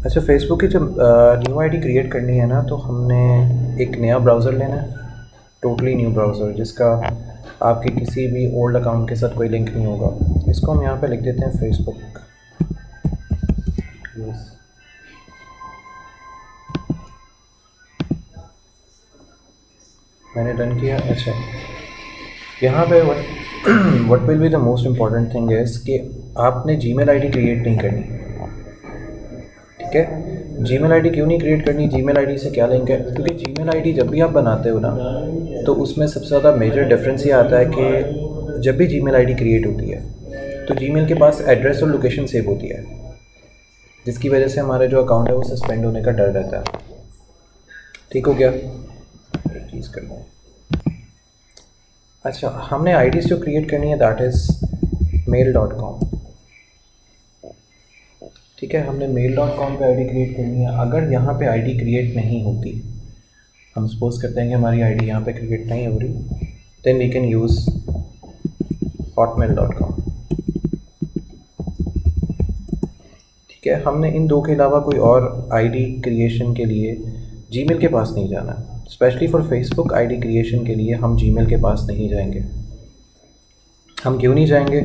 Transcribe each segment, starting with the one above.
अच्छा, फेसबुक की जब न्यू आईडी क्रिएट करनी है ना, तो हमने एक नया ब्राउज़र लेना है, टोटली न्यू ब्राउज़र, जिसका आपके किसी भी ओल्ड अकाउंट के साथ कोई लिंक नहीं होगा। इसको हम यहाँ पे लिख देते हैं फेसबुक। मैंने डन किया। अच्छा, यहाँ पे what will be the most important thing is कि आपने जीमेल आईडी क्रिएट नहीं करनी, ठीक है। जीमेल आईडी क्यों नहीं क्रिएट करनी, जीमेल आईडी से क्या लिंक है? क्योंकि जीमेल आईडी जब भी आप बनाते हो ना, तो उसमें सबसे ज़्यादा मेजर डिफरेंस ये आता है कि जब भी जीमेल आईडी क्रिएट होती है तो जीमेल के पास एड्रेस और लोकेशन सेव होती है, जिसकी वजह से हमारा जो अकाउंट है वो सस्पेंड होने का डर रहता है। ठीक हो गया? एक चीज़ करना है। अच्छा, हमने आईडीज़ जो क्रिएट करनी है दैट इज़ mail.com। ठीक है, हमने mail.com पे आईडी क्रिएट करनी है। अगर यहाँ पे आईडी क्रिएट नहीं होती, हम सपोज करते हैं कि हमारी आईडी यहाँ पे क्रिएट नहीं हो रही, then we can use hotmail.com। ठीक है, हमने इन दो के अलावा कोई और आईडी क्रिएशन के लिए जीमेल के पास नहीं जाना। Specially for Facebook ID creation के लिए हम जीमेल के पास नहीं जाएंगे। हम क्यों नहीं जाएंगे?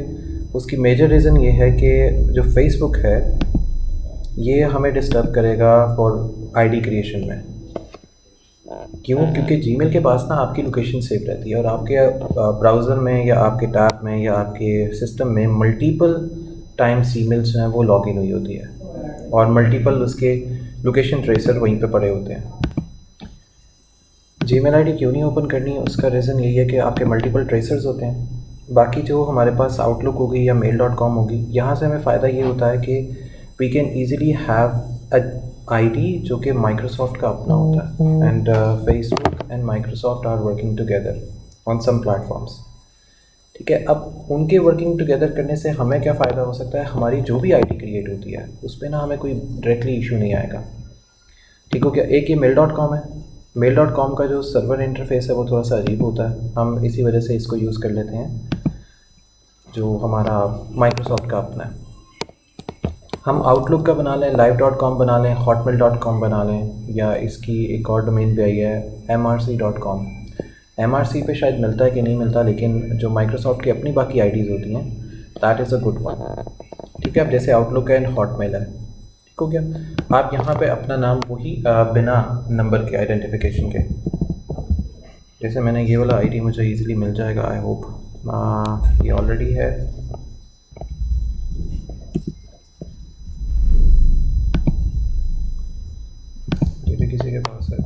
उसकी मेजर रीज़न ये है कि जो फेसबुक है ये हमें डिस्टर्ब करेगा फॉर आईडी क्रिएशन में। क्यों? क्योंकि जीमेल के पास ना आपकी लोकेशन सेव रहती है और आपके ब्राउज़र में या आपके टैब में या आपके सिस्टम में मल्टीपल टाइम्स ईमेल्स जो हैं वो लॉगिन हुई होती है और मल्टीपल उसके लोकेशन ट्रेसर वहीं पे पड़े होते हैं। जीमेल आईडी क्यों नहीं ओपन करनी है? उसका रीज़न यही है कि आपके मल्टीपल ट्रेसर्स होते हैं। बाकी जो हमारे पास आउटलुक होगी या mail.com होगी, यहाँ से हमें फ़ायदा ये होता है कि we can easily have a ID जो कि माइक्रोसॉफ्ट का अपना होता है, and Facebook and Microsoft are working together on some platforms. ठीक है, अब उनके वर्किंग टुगेदर करने से हमें क्या फ़ायदा हो सकता है? हमारी जो भी आईडी क्रिएट होती है उस पर ना हमें कोई डायरेक्टली इशू नहीं आएगा। ठीक हो गया? एक ये mail.com है। mail.com का जो सर्वर इंटरफेस है वो थोड़ा सा अजीब होता है, हम इसी वजह से इसको यूज़ कर लेते हैं, जो हमारा माइक्रोसॉफ्ट का अपना है। हम आउटलुक का बना लें, live.com बना लें, hotmail.com बना लें, या इसकी एक और डोमेन भी आई है mrc.com। mrc पे शायद मिलता है कि नहीं मिलता, लेकिन जो माइक्रोसॉफ्ट की अपनी बाकी आईडीज़ होती हैं that is a good one. ठीक है, अब जैसे आउटलुक है एंड हॉटमेल है, ठीक हो गया। आप यहाँ पे अपना नाम वही बिना नंबर के आइडेंटिफिकेशन के, जैसे मैंने ये वाला आईडी मुझे इजीली मिल जाएगा, आई होप। ये ऑलरेडी है। ये भी किसी के पास है,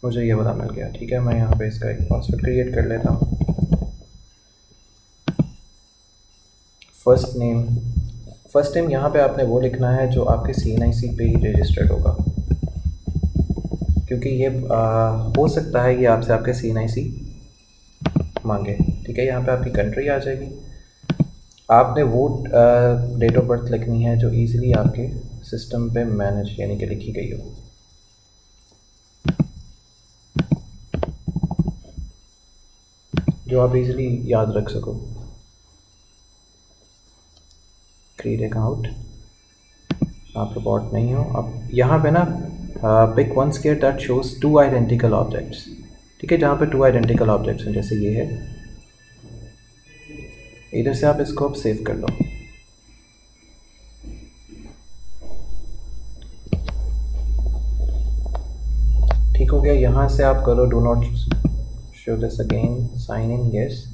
मुझे ये वाला मिल गया। ठीक है, मैं यहाँ पे इसका एक पासवर्ड क्रिएट कर लेता हूँ। फर्स्ट नेम यहाँ पे आपने वो लिखना है जो आपके CNIC पे ही रजिस्टर्ड होगा, क्योंकि ये हो सकता है ये आपसे आपके CNIC मांगे। ठीक है, यहाँ पे आपकी कंट्री आ जाएगी। आपने वो डेट ऑफ बर्थ लिखनी है जो इजीली आपके सिस्टम पे मैनेज यानी कि लिखी गई हो। जो आप इजीली याद रख सको। क्रिएट अकाउंट, आप रोबोट नहीं हो। अब यहाँ पे ना pick one square that shows 2 identical objects. ठीक है, जहाँ पे 2 आइडेंटिकल ऑब्जेक्ट्स हैं, जैसे ये है, इधर से आप इसको अब सेव कर लो। ठीक हो गया। यहाँ से आप करो do not show this again, sign in, yes.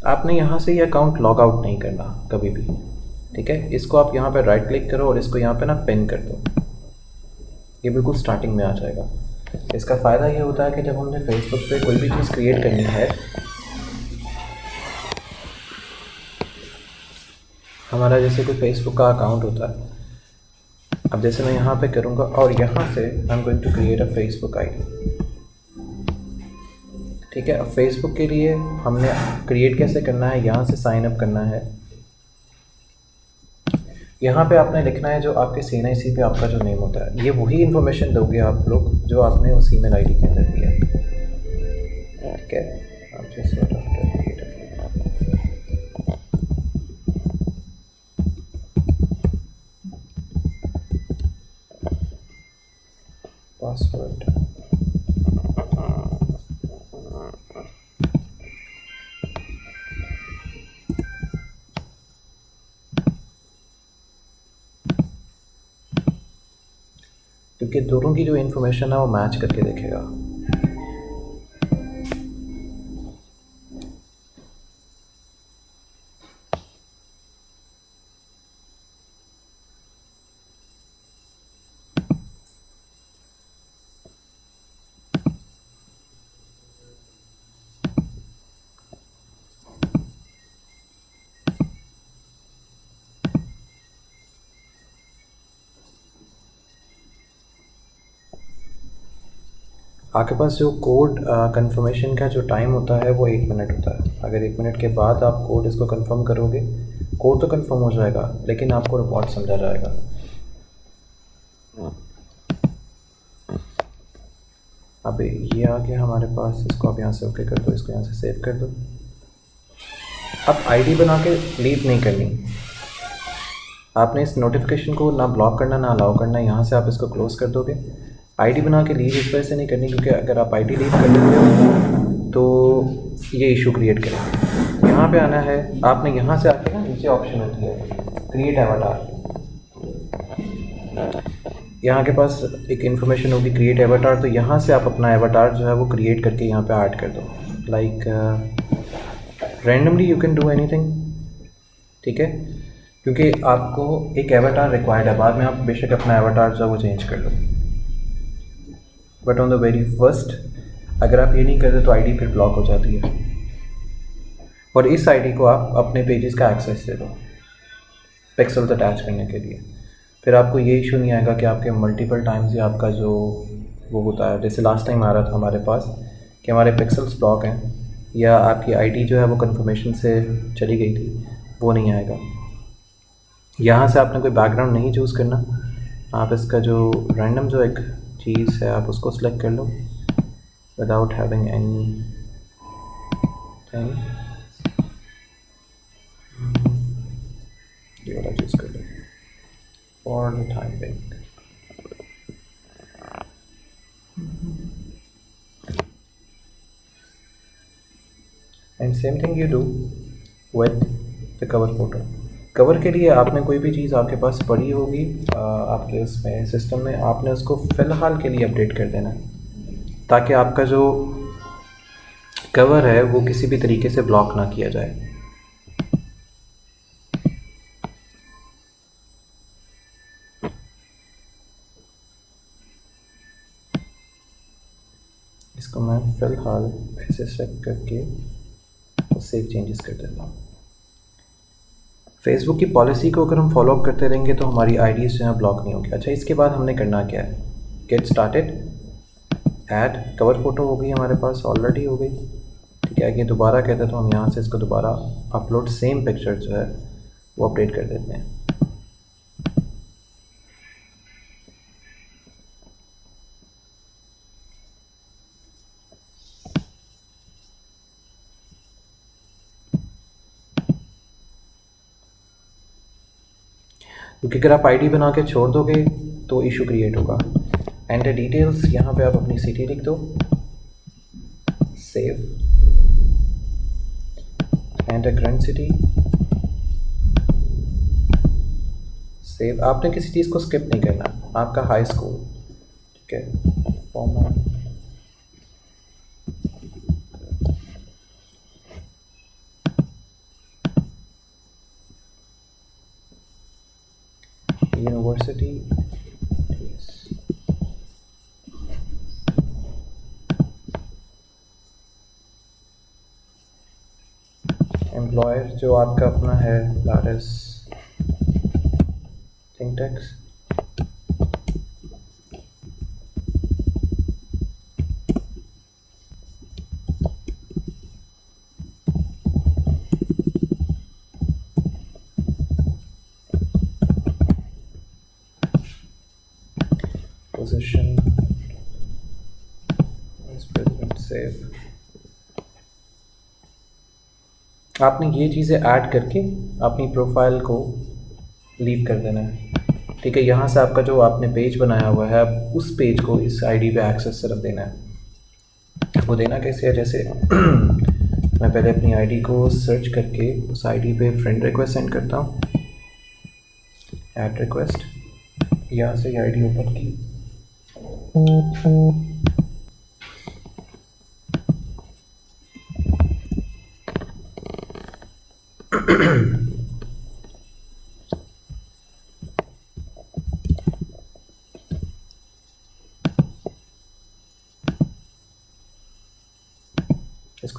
आपने यहाँ से ये अकाउंट लॉग आउट नहीं करना कभी भी। ठीक है, इसको आप यहाँ पे राइट क्लिक करो और इसको यहाँ पे ना पिन कर दो। ये बिल्कुल स्टार्टिंग में आ जाएगा। इसका फ़ायदा ये होता है कि जब हमने फेसबुक पे कोई भी चीज़ क्रिएट करनी है, हमारा जैसे कोई फेसबुक का अकाउंट होता है, अब जैसे मैं यहाँ पे करूँगा और यहाँ से I am going to create a Facebook ID. ठीक है, अब फेसबुक के लिए हमने क्रिएट कैसे करना है, यहाँ से साइन अप करना है। यहाँ पे आपने लिखना है जो आपके CNIC पे आपका जो नेम होता है, ये वही इन्फॉर्मेशन दोगे आप लोग जो आपने उस ईमेल आईडी के अंदर दिया है। ठीक है, आप जैसे कि दोनों की जो इन्फॉर्मेशन है वो मैच करके देखेगा। आपके पास जो कोड कंफर्मेशन का जो टाइम होता है वो 1 मिनट होता है। अगर 1 मिनट के बाद आप कोड इसको कंफर्म करोगे, कोड तो कंफर्म हो जाएगा लेकिन आपको रिपोर्ट समझा जाएगा। अब ये आ गया हमारे पास, इसको आप यहाँ से ओके कर दो, इसको यहाँ से सेव कर दो। अब आईडी बना के लीव नहीं करनी, आपने इस नोटिफिकेशन को ना ब्लॉक करना ना अलाउ करना। यहाँ से आप इसको क्लोज़ कर दोगे। आईडी बना के लीव इस वजह से नहीं करनी क्योंकि अगर आप आईडी लीव कर लेते हो तो ये इशू क्रिएट करेंगे। यहाँ पे आना है आपने, यहाँ से आके ना नीचे ऑप्शन होती है क्रिएट एवाटार। यहाँ के पास एक इन्फॉर्मेशन होगी क्रिएट एवाटार, तो यहाँ से आप अपना एवाटार जो है वो क्रिएट करके यहाँ पे ऐड कर दो। Like randomly you can do anything, ठीक है, क्योंकि आपको एक एवाटार रिक्वायर्ड है। बाद में आप बेशक अपना एवाटार जो है वो चेंज कर लो, but on the very first अगर आप ये नहीं करते तो आईडी फिर ब्लॉक हो जाती है। और इस आईडी को आप अपने पेजेस का एक्सेस दे दो पिक्सेल्स अटैच करने के लिए। फिर आपको ये इशू नहीं आएगा कि आपके मल्टीपल टाइम्स ही आपका जो वो होता है, जैसे लास्ट टाइम आ रहा था हमारे पास कि हमारे पिक्सेल्स ब्लॉक हैं या आपकी आईडी जो है वो कंफर्मेशन से चली गई थी, वो नहीं आएगा। यहाँ से आपने कोई बैकग्राउंड नहीं चूज़ करना, आप इसका जो रैंडम जो एक चीज़ है आप उसको सिलेक्ट कर लो विदाउट हैविंग एनी थिंग। ये वाला चूज़ कर लो for the time being. And same thing you do with the cover photo. Cover के लिए आपने कोई भी चीज़ आपके पास पड़ी होगी आपके उसमें सिस्टम में, आपने उसको फ़िलहाल के लिए अपडेट कर देना है ताकि आपका जो कवर है वो किसी भी तरीके से ब्लॉक ना किया जाए। इसको मैं फ़िलहाल ऐसे सेट करके सेव चेंजेस कर देता हूँ। फेसबुक की पॉलिसी को अगर हम फॉलोअप करते रहेंगे तो हमारी आईडीज़ जो हैं ब्लॉक नहीं होंगी। अच्छा, इसके बाद हमने करना क्या है, get started, add cover photo हो गई हमारे पास, ऑलरेडी हो गई, ठीक है। ये दोबारा कहते हैं तो हम यहाँ से इसको दोबारा अपलोड सेम पिक्चर जो है वो अपडेट कर देते हैं। क्योंकि अगर आप आईडी बना के छोड़ दोगे तो इशू क्रिएट होगा। एंटर डिटेल्स, यहाँ पे आप अपनी सिटी लिख दो, save, enter current city, save. आपने किसी चीज़ को स्किप नहीं करना, आपका हाई स्कूल, ठीक है, फॉर्मेट, यूनिवर्सिटी, एम्प्लॉयर जो आपका अपना है that is Thinktechs, position vice president, save. आपने ये चीज़ें ऐड करके अपनी प्रोफाइल को लीव कर देना है, ठीक है। यहाँ से आपका जो आपने पेज बनाया हुआ है उस पेज को इस आईडी पे एक्सेस सिर्फ देना है। वो देना कैसे है, जैसे मैं पहले अपनी आईडी को सर्च करके उस आईडी पे फ्रेंड रिक्वेस्ट सेंड करता हूँ, ऐड रिक्वेस्ट, यहाँ से ये आईडी ओपन की, इसको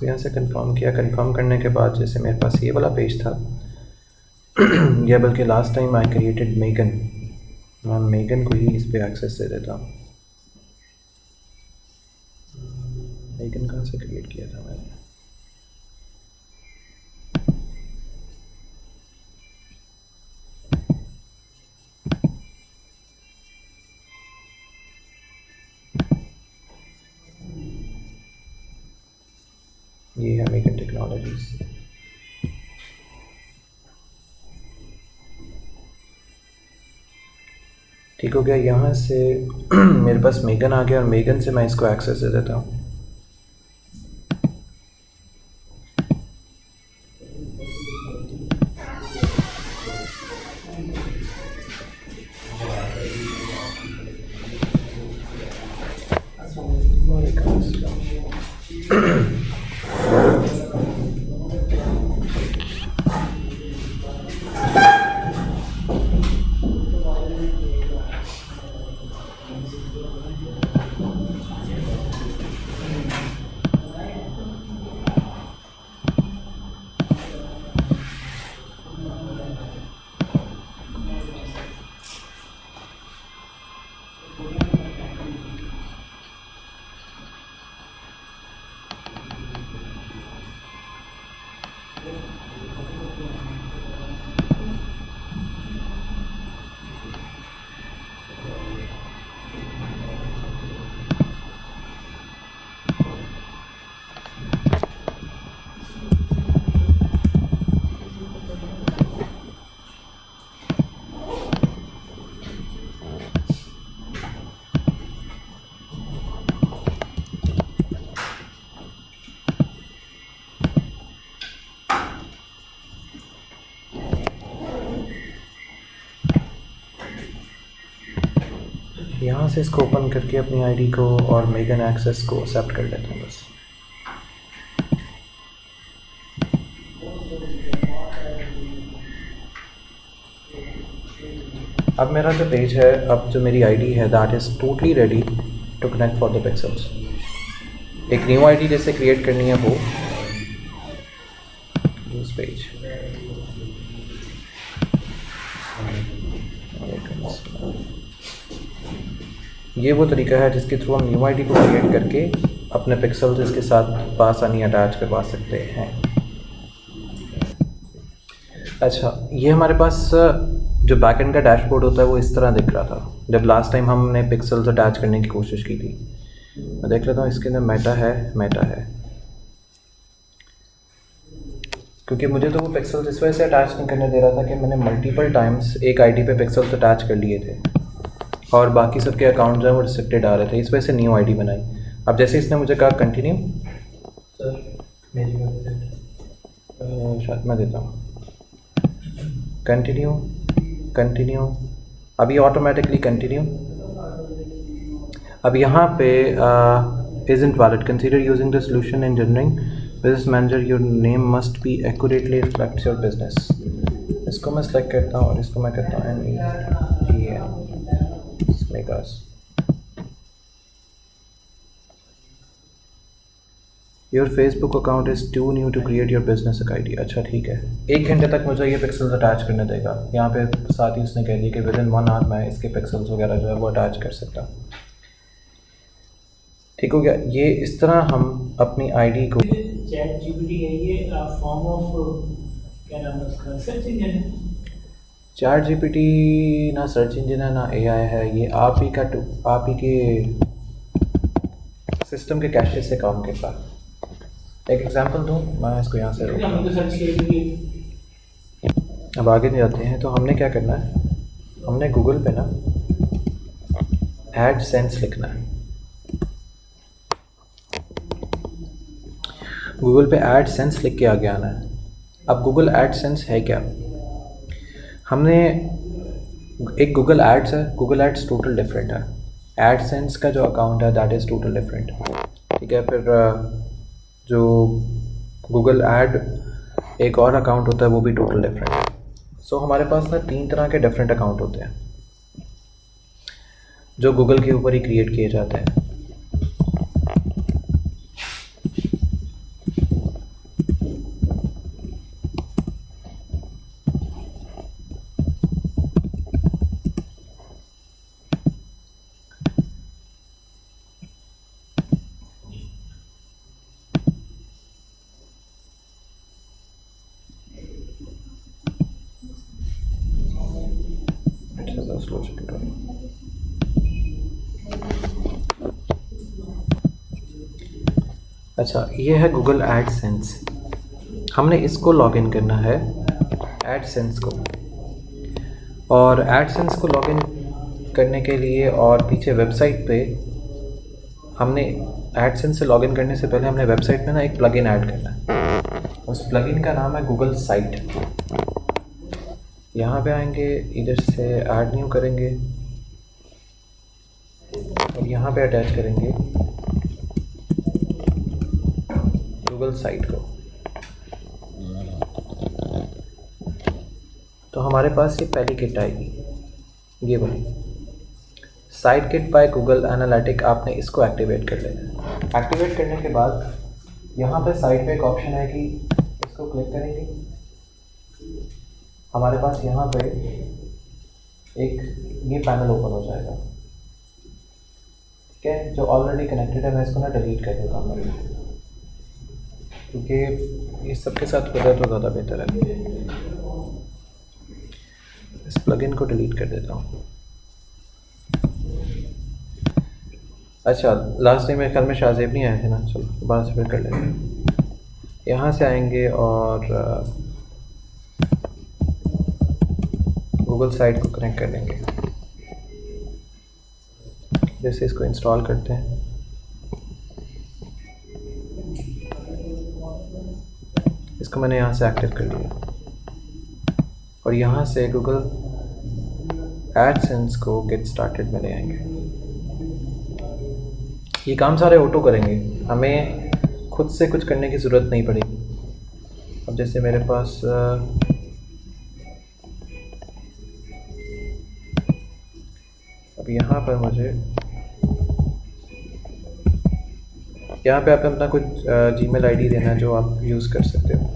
यहाँ से कंफर्म किया। कंफर्म करने के बाद जैसे मेरे पास ये वाला पेज था या बल्कि last time I created Megan, मैं मेगन को ही इस पे एक्सेस दे देता हूँ। मेगन कहाँ से क्रिएट किया था मैंने? ये है मेगन टेक्नोलॉजीज। ठीक हो गया। यहाँ से मेरे पास मेगन आ गया और मेगन से मैं इसको एक्सेस दे देता हूँ। यहाँ से इसको ओपन करके अपनी आईडी को और मेगन एक्सेस को एक्सेप्ट कर लेते हैं बस। अब मेरा जो पेज है, अब जो मेरी आईडी है, that is totally ready to connect for the pixels. एक न्यू आईडी जैसे क्रिएट करनी है वो यूज पेज। ये वो तरीका है जिसके थ्रू हम न्यू आईडी को क्रिएट करके अपने पिक्सल्स इसके साथ पासानी अटैच करवा सकते हैं। अच्छा, ये हमारे पास जो बैकएंड का डैशबोर्ड होता है वो इस तरह दिख रहा था जब लास्ट टाइम हमने पिक्सल्स अटैच करने की कोशिश की थी। मैं देख लेता हूँ इसके अंदर मेटा है क्योंकि मुझे तो वो पिक्सल्स इस वजह से अटैच नहीं करने दे रहा था कि मैंने मल्टीपल टाइम्स एक आईडी पे पिक्सल्स अटैच कर लिए थे और बाकी सबके अकाउंट्स हैं वो रिस्ट्रिक्टेड आ रहे थे, इस वजह से न्यू आईडी बनाई। अब जैसे इसने मुझे कहा कंटिन्यू, शायद मैं देता हूँ कंटिन्यू, अभी ऑटोमेटिकली कंटिन्यू। अब यहाँ पे isn't valid, consider using the solution in generating business manager, your name must be accurately reflects your business। इसको मैं सेलेक्ट करता हूँ और इसको मैं करता हूँ MEGAS। Your Facebook account is too new to create your business ID। अच्छा ठीक है, 1 घंटे तक मुझे ये पिक्सल्स अटैच करने देगा। यहाँ पे साथ ही उसने कह दिया कि विदिन 1 आवर मैं इसके पिक्सल्स वगैरह जो है वो अटैच कर सकता हूँ। ठीक हो गया। ये इस तरह हम अपनी आईडी को चैट जीपीटी है ये फॉर्म ऑफ क्या नाम है उसका, सर्च इंजन है। चैट जीपीटी ना सर्च इंजन है ना एआई है, ये आप ही के सिस्टम के कैशे से काम करता है। एक एग्जांपल दूँ, मैं इसको यहाँ से अब आगे नहीं जाते हैं। तो हमने क्या करना है, हमने गूगल पे ना एडसेंस लिखना है। गूगल पे एडसेंस लिख के आगे आना है। अब गूगल एडसेंस है क्या, हमने एक गूगल एड्स है, गूगल एड्स टोटल डिफरेंट है। एडसेंस का जो अकाउंट है दैट इज़ टोटल डिफरेंट। ठीक है, फिर जो गूगल ऐड एक और अकाउंट होता है वो भी टोटल डिफरेंट है। सो हमारे पास ना 3 तरह के डिफरेंट अकाउंट होते हैं जो गूगल के ऊपर ही क्रिएट किए जाते हैं। स्लो चल रहा है। अच्छा, ये है गूगल एडसेंस। हमने इसको लॉगिन करना है एडसेंस को, और एडसेंस को लॉगिन करने के लिए और पीछे वेबसाइट पे हमने एडसेंस से लॉगिन करने से पहले हमने वेबसाइट में ना एक प्लगइन ऐड करना है। उस प्लगइन का नाम है गूगल साइट। यहाँ पे आएंगे, इधर से ऐड न्यू करेंगे और यहाँ पे अटैच करेंगे गूगल साइट को। तो हमारे पास ये पहली किट आएगी, ये वाली site kit by Google analytic. आपने इसको एक्टिवेट कर लेना है। एक्टिवेट करने के बाद यहाँ पे साइड पे एक ऑप्शन है कि इसको क्लिक करेंगे, हमारे पास यहाँ पे एक ये पैनल ओपन हो जाएगा। ठीक है, जो ऑलरेडी कनेक्टेड है मैं इसको ना डिलीट कर देता हूँ, क्योंकि इस सब के साथ खुदा तो ज़्यादा बेहतर है। इस प्लगइन को डिलीट कर देता हूँ। अच्छा, लास्ट टाइम मेरे ख्याल में शाहजेब नहीं आए थे ना, चलो दोबारा से फिर कर लेते हैं। यहाँ से आएंगे और गूगल साइट को कनेक्ट कर लेंगे। जैसे इसको इंस्टॉल करते हैं, इसको मैंने यहाँ से एक्टिव कर लिया और यहाँ से गूगल एडसेंस को गेट स्टार्टेड में ले आएंगे। ये काम सारे ऑटो करेंगे, हमें खुद से कुछ करने की ज़रूरत नहीं पड़ेगी। अब जैसे मेरे पास अब यहाँ पर मुझे यहाँ पे आपने अपना कुछ जीमेल आईडी देना है जो आप यूज़ कर सकते हो।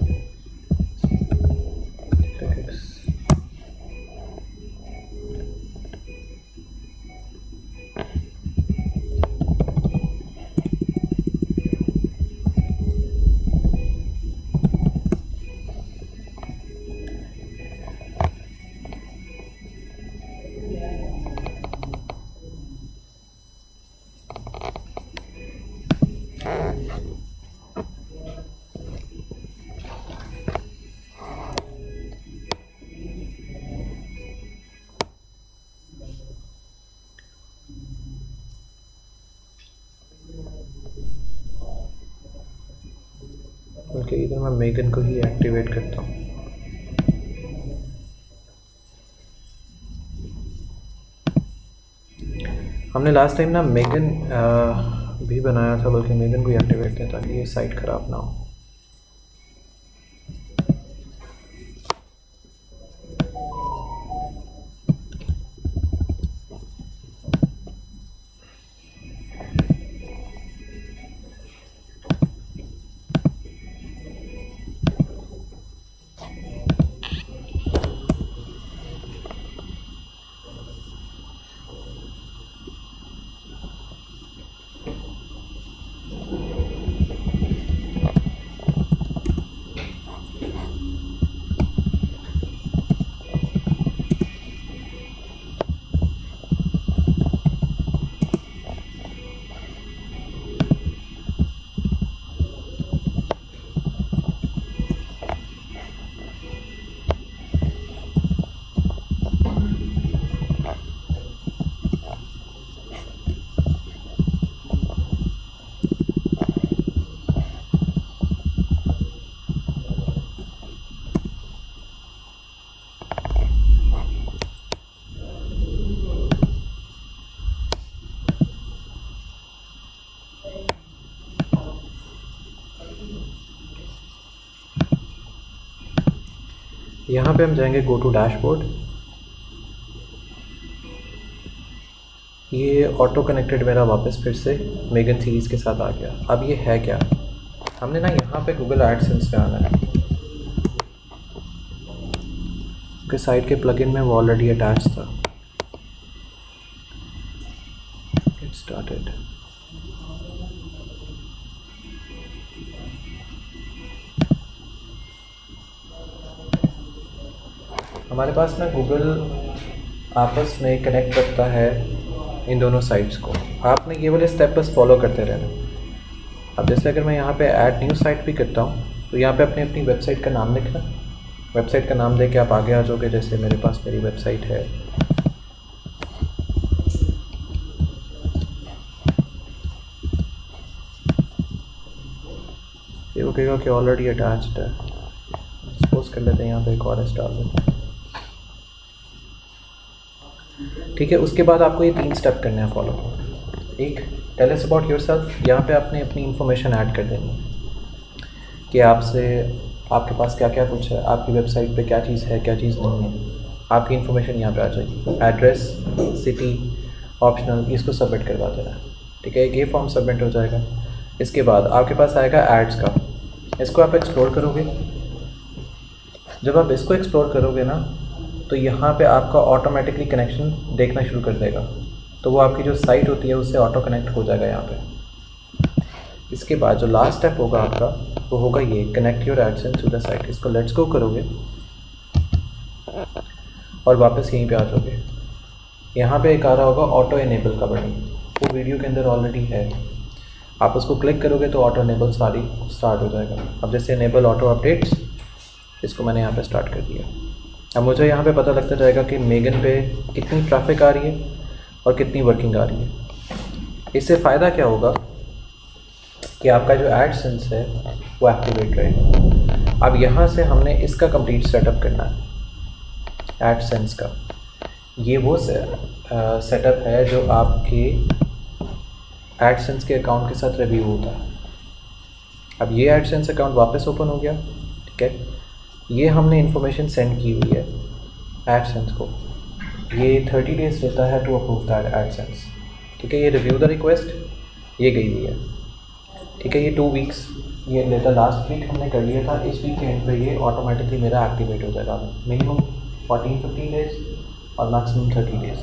बल्कि इधर मैं मेगन को ही एक्टिवेट करता हूँ। हमने लास्ट टाइम ना मेगन भी बनाया था, बल्कि मेगन को ही एक्टिवेट किया ताकि ये साइट ख़राब ना हो। यहाँ पे हम जाएंगे गो टू डैशबोर्ड। ये ऑटो कनेक्टेड मेरा वापस फिर से मेगन सीरीज़ के साथ आ गया। अब ये है क्या, हमने ना यहाँ पे गूगल एडसेंस पे आना है। के साइट के प्लगइन में वो ऑलरेडी अटैच था। Get started. हमारे पास ना गूगल आपस में कनेक्ट करता है इन दोनों साइट्स को। आपने ये वाले स्टेप बस फॉलो करते रहना। अब जैसे अगर मैं यहाँ पे ऐड न्यू साइट भी करता हूँ तो यहाँ पे अपनी अपनी वेबसाइट का नाम लिखना। वेबसाइट का नाम देके आप आगे आ जाओगे। जैसे मेरे पास मेरी वेबसाइट है, ये वो कहेगा कि ऑलरेडी अटैच्ड है। सपोज कर लेते हैं यहाँ पे एक और एस डाल देते हैं। ठीक है, उसके बाद आपको ये 3 स्टेप करने हैं फॉलो। एक, टेल अस अबाउट योरसेल्फ। यहाँ पे आपने अपनी इंफॉर्मेशन ऐड कर देनी है कि आपके पास क्या क्या कुछ है, आपकी वेबसाइट पे क्या चीज़ है, क्या चीज़ नहीं है। आपकी इन्फॉर्मेशन यहाँ पे आ जाएगी। एड्रेस, सिटी, ऑप्शनल, इसको सबमिट करवा देना। ठीक है, एक ये फॉर्म सबमिट हो जाएगा। इसके बाद आपके पास आएगा एड्स का। इसको आप एक्सप्लोर करोगे। जब आप इसको एक्सप्लोर करोगे ना तो यहाँ पे आपका ऑटोमेटिकली कनेक्शन देखना शुरू कर देगा। तो वो आपकी जो साइट होती है उससे ऑटो कनेक्ट हो जाएगा यहाँ पे। इसके बाद जो लास्ट स्टेप होगा आपका वो होगा ये, connect your AdSense to the site. इसको लेट्स गो करोगे और वापस यहीं पे आ जाओगे। यहाँ पे एक आ रहा होगा ऑटो इनेबल का बटन, वो वीडियो के अंदर ऑलरेडी है। आप उसको क्लिक करोगे तो ऑटो इनेबल सारी स्टार्ट हो जाएगा। अब जैसे इनेबल ऑटो अपडेट्स, इसको मैंने यहाँ पे स्टार्ट कर दिया। अब मुझे यहाँ पे पता लगता जाएगा कि मेगन पे कितनी ट्रैफिक आ रही है और कितनी वर्किंग आ रही है। इससे फ़ायदा क्या होगा कि आपका जो एडसेंस है वो एक्टिवेट रहेगा। अब यहाँ से हमने इसका कंप्लीट सेटअप करना है एडसेंस का। ये वो सेटअप है जो आपके एडसेंस के अकाउंट के साथ रिव्यू होता है। अब ये एडसेंस अकाउंट वापस ओपन हो गया। ठीक है, ये हमने इन्फॉर्मेशन सेंड की हुई है एडसेंस को। ये 30 डेज़ लेता है टू अप्रूव दैट एडसेंस। ठीक है, ये रिव्यू द रिक्वेस्ट ये गई हुई है। ठीक है, ये 2 वीक्स ये लेता। लास्ट वीक हमने कर लिया था। इस वीक के एंड पे ये ऑटोमेटिकली मेरा एक्टिवेट हो जाएगा। मिनिमम 14-15 डेज़ और मैक्सिमम 30 डेज़।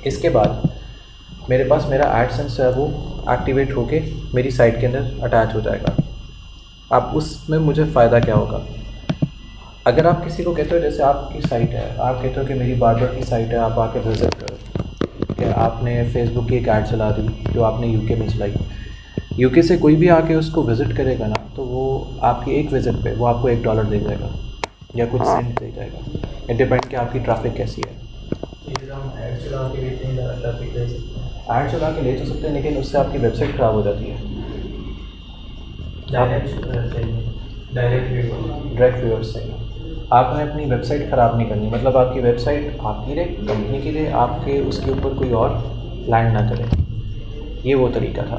इसके बाद मेरे पास मेरा एडसेंस है वो एक्टिवेट होके मेरी साइट के अंदर अटैच हो जाएगा। अब उसमें मुझे फ़ायदा क्या होगा, अगर आप किसी को कहते हो, जैसे आपकी साइट है, आप कहते हो कि मेरी बार्बर की साइट है, आप आके विज़िट करो। कि आपने फेसबुक की एक ऐड चला दी जो आपने यूके में चलाई। यूके से कोई भी आके उसको विज़िट करेगा ना तो वो आपकी एक विज़िट पे वो आपको $1 दे जाएगा या कुछ सेंट दे जाएगा। इट डिपेंड कि आपकी ट्रैफिक कैसी है। ऐड चला के ट्रैफिक ले सकते हैं। ऐड चला के ले तो सकते हैं, लेकिन उससे आपकी वेबसाइट ख़राब हो जाती है। डायरेक्ट व्यूअर्स से आपने अपनी वेबसाइट ख़राब नहीं करनी। मतलब आपकी वेबसाइट आपकी रहे, कंपनी की रहे, आपके उसके ऊपर कोई और लैंड ना करे। ये वो तरीका था।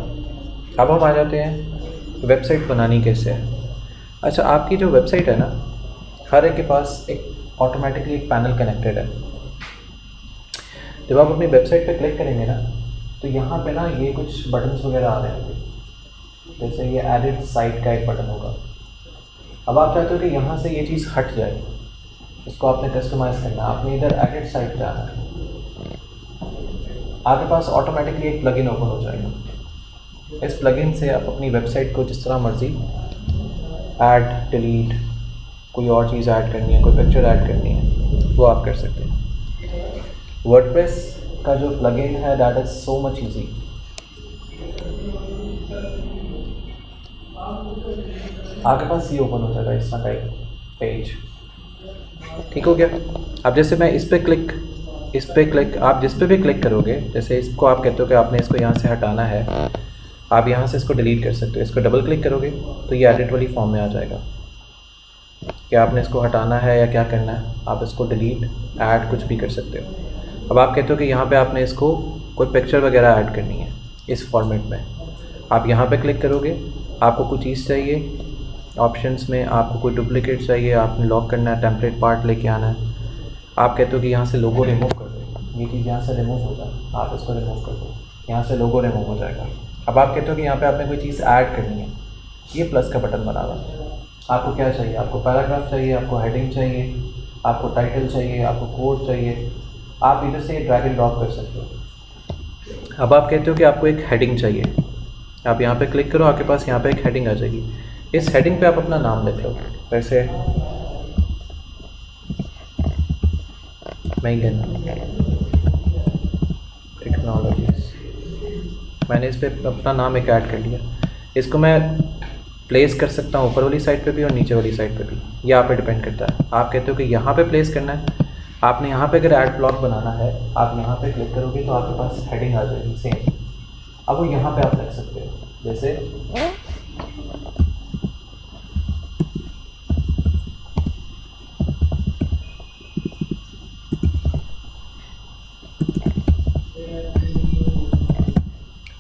अब हम आ जाते हैं वेबसाइट बनानी कैसे है। अच्छा, आपकी जो वेबसाइट है ना, हर एक के पास एक ऑटोमेटिकली एक पैनल कनेक्टेड है। जब आप अपनी वेबसाइट पे क्लिक करेंगे ना तो यहाँ पे ना ये कुछ बटन्स वगैरह आ रहे होंगे। जैसे ये एडिट साइट का एक बटन होगा। अब आप चाहते हो कि यहाँ से ये चीज़ हट जाए, इसको आपने कस्टमाइज़ करना है। आपने इधर एडिट साइट जाना है, आपके पास ऑटोमेटिकली एक प्लगइन ओपन हो जाएगा। इस प्लगइन से आप अपनी वेबसाइट को जिस तरह मर्ज़ी ऐड, डिलीट, कोई और चीज़ ऐड करनी है, कोई पिक्चर ऐड करनी है, वो आप कर सकते हैं। वर्डप्रेस का जो प्लगइन है that is so much easy. आपके पास ये ओपन हो जाएगा इस तरह का एक पेज। ठीक हो गया। अब जैसे मैं इस पे क्लिक आप जिस पे भी क्लिक करोगे, जैसे इसको आप कहते हो कि आपने इसको यहाँ से हटाना है, आप यहाँ से इसको डिलीट कर सकते हो। इसको डबल क्लिक करोगे तो ये एडिट वाली फॉर्म में आ जाएगा कि आपने इसको हटाना है या क्या करना है। आप इसको डिलीट, ऐड कुछ भी कर सकते हो। अब आप कहते हो कि यहाँ पे आपने इसको कोई पिक्चर वगैरह ऐड करनी है इस फॉर्मेट में। आप यहाँ पे क्लिक करोगे, आपको कुछ चीज़ चाहिए, ऑप्शंस में आपको कोई डुप्लीकेट चाहिए, आपने लॉक करना है, टेम्पलेट पार्ट लेके आना है। आप कहते हो कि यहाँ से लोगो रिमूव कर दो, ये चीज़ यहाँ से रिमूव हो जाए, आप इसको रिमूव कर दो, यहाँ से लोगो रिमूव हो जाएगा। अब आप कहते हो कि यहाँ पे आपने कोई चीज़ ऐड करनी है, ये प्लस का बटन बना हुआ है। आपको क्या चाहिए, आपको पैराग्राफ चाहिए, आपको हेडिंग चाहिए, आपको टाइटल चाहिए, आपको कोड चाहिए, आप इधर से ड्रैग एंड ड्रॉप कर सकते हो। अब आप कहते हो कि आपको एक हेडिंग चाहिए, आप यहाँ पे क्लिक करो, आपके पास यहाँ पे एक हेडिंग आ जाएगी। इस हेडिंग पे आप अपना नाम लिख लो, वैसे मैगन टेक्नोलॉजीज, मैंने इस पे अपना नाम एक ऐड कर लिया। इसको मैं प्लेस कर सकता हूँ ऊपर वाली साइड पे भी और नीचे वाली साइड पे भी, ये आप पे डिपेंड करता है। आप कहते हो कि यहाँ पे प्लेस करना है, आपने यहाँ पे अगर ऐड ब्लॉक बनाना है, आप यहाँ पे क्लिक करोगे तो आपके पास हेडिंग आ जाएगी सेम। अब वो यहाँ पे आप लिख सकते हो, जैसे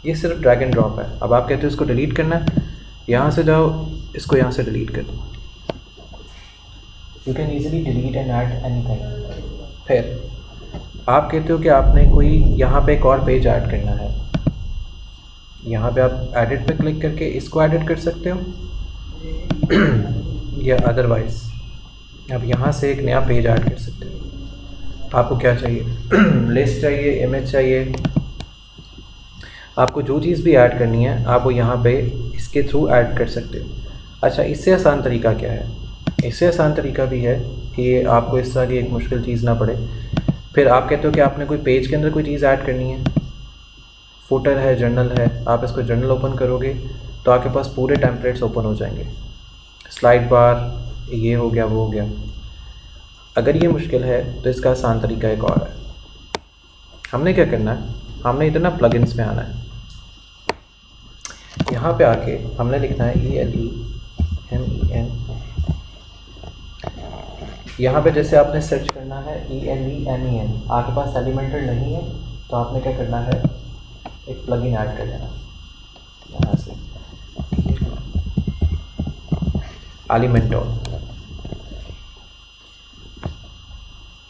ये सिर्फ ड्रैग एंड ड्रॉप है। अब आप कहते हो इसको डिलीट करना है, यहाँ से जाओ, इसको यहाँ से डिलीट कर दो। You can easily delete and add anything. फिर आप कहते हो कि आपने कोई यहाँ पे एक और पेज ऐड करना है, यहाँ पे आप एडिट पे क्लिक करके इसको एडिट कर सकते हो या अदरवाइज आप यहाँ से एक नया पेज ऐड कर सकते हो। आपको क्या चाहिए लिस्ट चाहिए, इमेज चाहिए, आपको जो चीज़ भी ऐड करनी है आप वो यहाँ पे इसके थ्रू ऐड कर सकते हो। अच्छा, इससे आसान तरीका क्या है? इससे आसान तरीका भी है कि आपको इस तरह की एक मुश्किल चीज़ ना पड़े। फिर आप कहते हो कि आपने कोई पेज के अंदर कोई चीज़ ऐड करनी है, फुटर है, जर्नल है, आप इसको जर्नल ओपन करोगे तो आपके पास पूरे टेम्पलेट्स ओपन हो जाएंगे, स्लाइड बार, ये हो गया, वो हो गया। अगर ये मुश्किल है तो इसका आसान तरीका एक और है। हमने क्या करना है, हमने इधर ना प्लगइन्स में आना है, यहाँ पे आके हमने लिखना है ELEMEN। यहाँ पे जैसे आपने सर्च करना है ELEMEN, आपके पास एलिमेंटर नहीं है तो आपने क्या करना है, एक प्लगइन ऐड कर लेना यहाँ से, एलिमेंटर।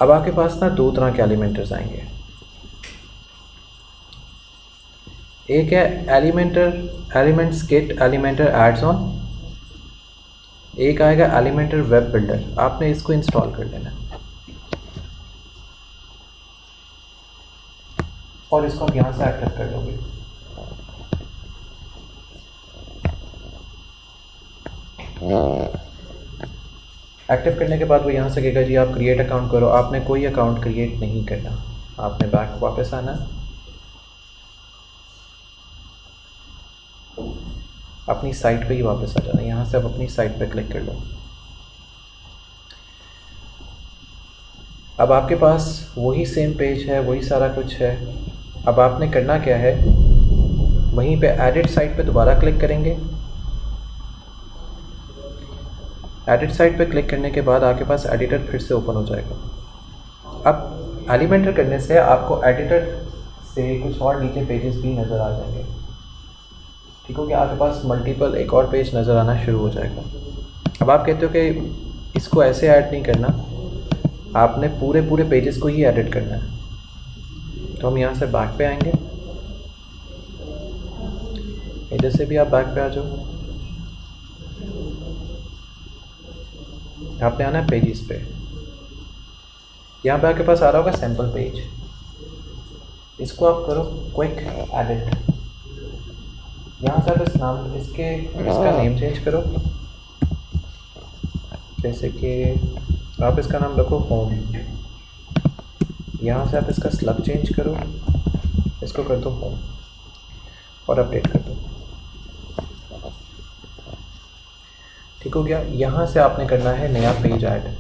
अब आपके पास ना दो तरह के एलिमेंटर्स आएंगे, एक है elements kit, Elementor adds on, एक आएगा एलिमेंटर वेब बिल्डर। आपने इसको इंस्टॉल कर लेना और इसको आप यहाँ से एक्टिव कर लोगे। एक्टिव करने के बाद वो यहाँ से कहेगा जी आप क्रिएट अकाउंट करो। आपने कोई अकाउंट क्रिएट नहीं करना, आपने बैक वापस आना, अपनी साइट पे ही वापस आ जाना। यहाँ से आप अपनी साइट पे क्लिक कर लो। अब आपके पास वही सेम पेज है, वही सारा कुछ है। अब आपने करना क्या है, वहीं पे एडिट साइट पे दोबारा क्लिक करेंगे। एडिट साइट पे क्लिक करने के बाद आपके पास एडिटर फिर से ओपन हो जाएगा। अब एलिमेंटर करने से आपको एडिटर से कुछ और नीचे पेजेस भी नज़र आ जाएंगे, ठीक हो गया। आपके पास मल्टीपल एक और पेज नज़र आना शुरू हो जाएगा। अब आप कहते हो कि इसको ऐसे ऐड नहीं करना, आपने पूरे पेजेस को ही एडिट करना है। तो हम यहाँ से बैक पे आएंगे, इधर से भी आप बैक पे आ जाओ। आपने आना है पेजेस पे, यहाँ पे आपके पास आ रहा होगा सैम्पल पेज, इसको आप करो क्विक एडिट। यहाँ से आप इसका नेम चेंज करो, जैसे कि आप इसका नाम रखो होम। यहाँ से आप इसका स्लग चेंज करो, इसको कर दो होम और अपडेट कर दो, ठीक हो गया। यहाँ से आपने करना है नया पेज ऐड।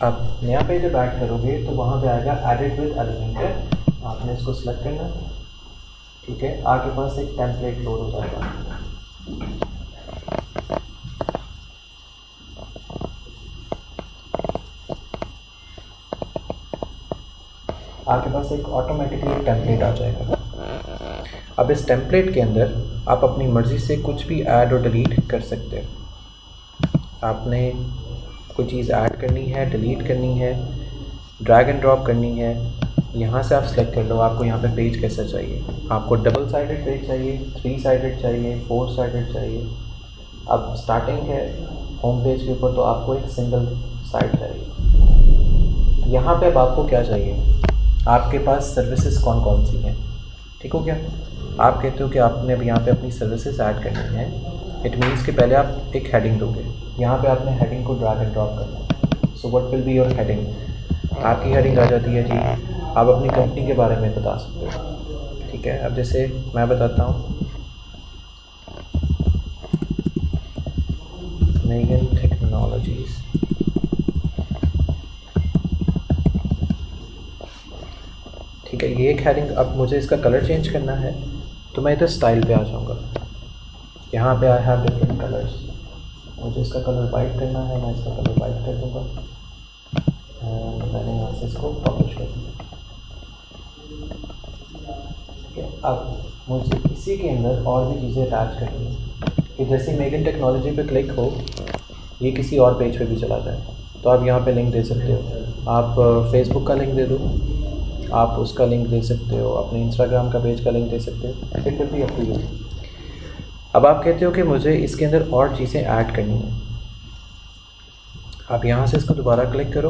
अब नया पेज जब ऐड करोगे तो वहाँ पे आएगा एडिट विद एलिमेंटर, आपने इसको सेलेक्ट करना है, ठीक है। आपके पास एक टेम्पलेट लोड हो जाएगा। आपके पास एक ऑटोमेटिकली टेम्पलेट आ जाएगा। अब इस टेम्पलेट के अंदर आप अपनी मर्ज़ी से कुछ भी ऐड और डिलीट कर सकते हो। आपने कोई चीज़ ऐड करनी है, डिलीट करनी है, ड्रैग एंड ड्रॉप करनी है, यहाँ से आप सेलेक्ट कर लो आपको यहाँ पे पेज कैसा चाहिए। आपको डबल साइडेड पेज चाहिए, 3 साइडेड चाहिए, 4 साइडेड चाहिए। अब स्टार्टिंग है होम पेज के ऊपर तो आपको एक सिंगल साइड चाहिए। यहाँ पे अब आपको क्या चाहिए, आपके पास सर्विसेज कौन कौन सी हैं, ठीक हो क्या। आप कहते हो कि आपने अब यहाँ पे अपनी सर्विसेज ऐड करनी है। इट मीन्स कि पहले आप एक हेडिंग दोगे, यहाँ पे आपने हेडिंग को ड्रैग एंड ड्रॉप करना है। So what will be your heading. आपकी हेडिंग आ जाती है जी, आप अपनी कंपनी के बारे में बता सकते हो, ठीक है। अब जैसे मैं बताता हूँ मेगन टेक्नोलॉजीज़, ठीक है, ये एक हेडिंग। अब मुझे इसका कलर चेंज करना है तो मैं इधर स्टाइल पे आ जाऊँगा। यहाँ पे आई हैव डिफरेंट कलर्स। मुझे इसका कलर वाइट करना है, मैं इसका कलर वाइट कर दूँगा। मैंने यहाँ से इसको पब्लिश कर दिया, ठीक है। अब मुझे इसी के अंदर और भी चीज़ें अटैच करनी है कि जैसे मेगन टेक्नोलॉजी पे क्लिक हो, ये किसी और पेज पे भी चला जाए। तो आप यहाँ पे लिंक दे सकते हो, आप फेसबुक का लिंक दे दो, आप उसका लिंक दे सकते हो, अपने इंस्टाग्राम का पेज का लिंक दे सकते हो। It will be up to you. अब आप कहते हो कि मुझे इसके अंदर और चीज़ें ऐड करनी है। आप यहाँ से इसको दोबारा क्लिक करो,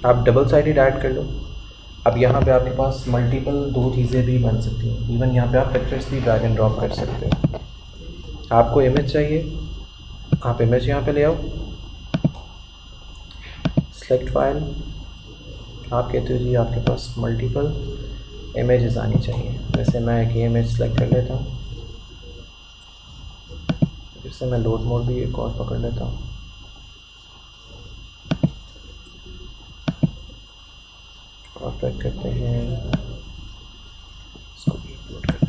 आप डबल साइडेड ऐड कर लो। अब यहाँ पे आपके पास मल्टीपल 2 चीज़ें भी बन सकती हैं। इवन यहाँ पे आप पिक्चर्स भी ड्रैग एंड ड्रॉप कर सकते हो। आपको इमेज चाहिए, आप इमेज यहाँ पे ले आओ, सेलेक्ट फाइल। आप कहते हो जी आपके पास मल्टीपल इमेजेस आनी चाहिए। जैसे मैं एक इमेज सेलेक्ट कर लेता हूँ, जिससे मैं लोड मोड भी एक और पकड़ लेता हूँ। और पैक करते हैं, इसको भी अपलोड करते हैं।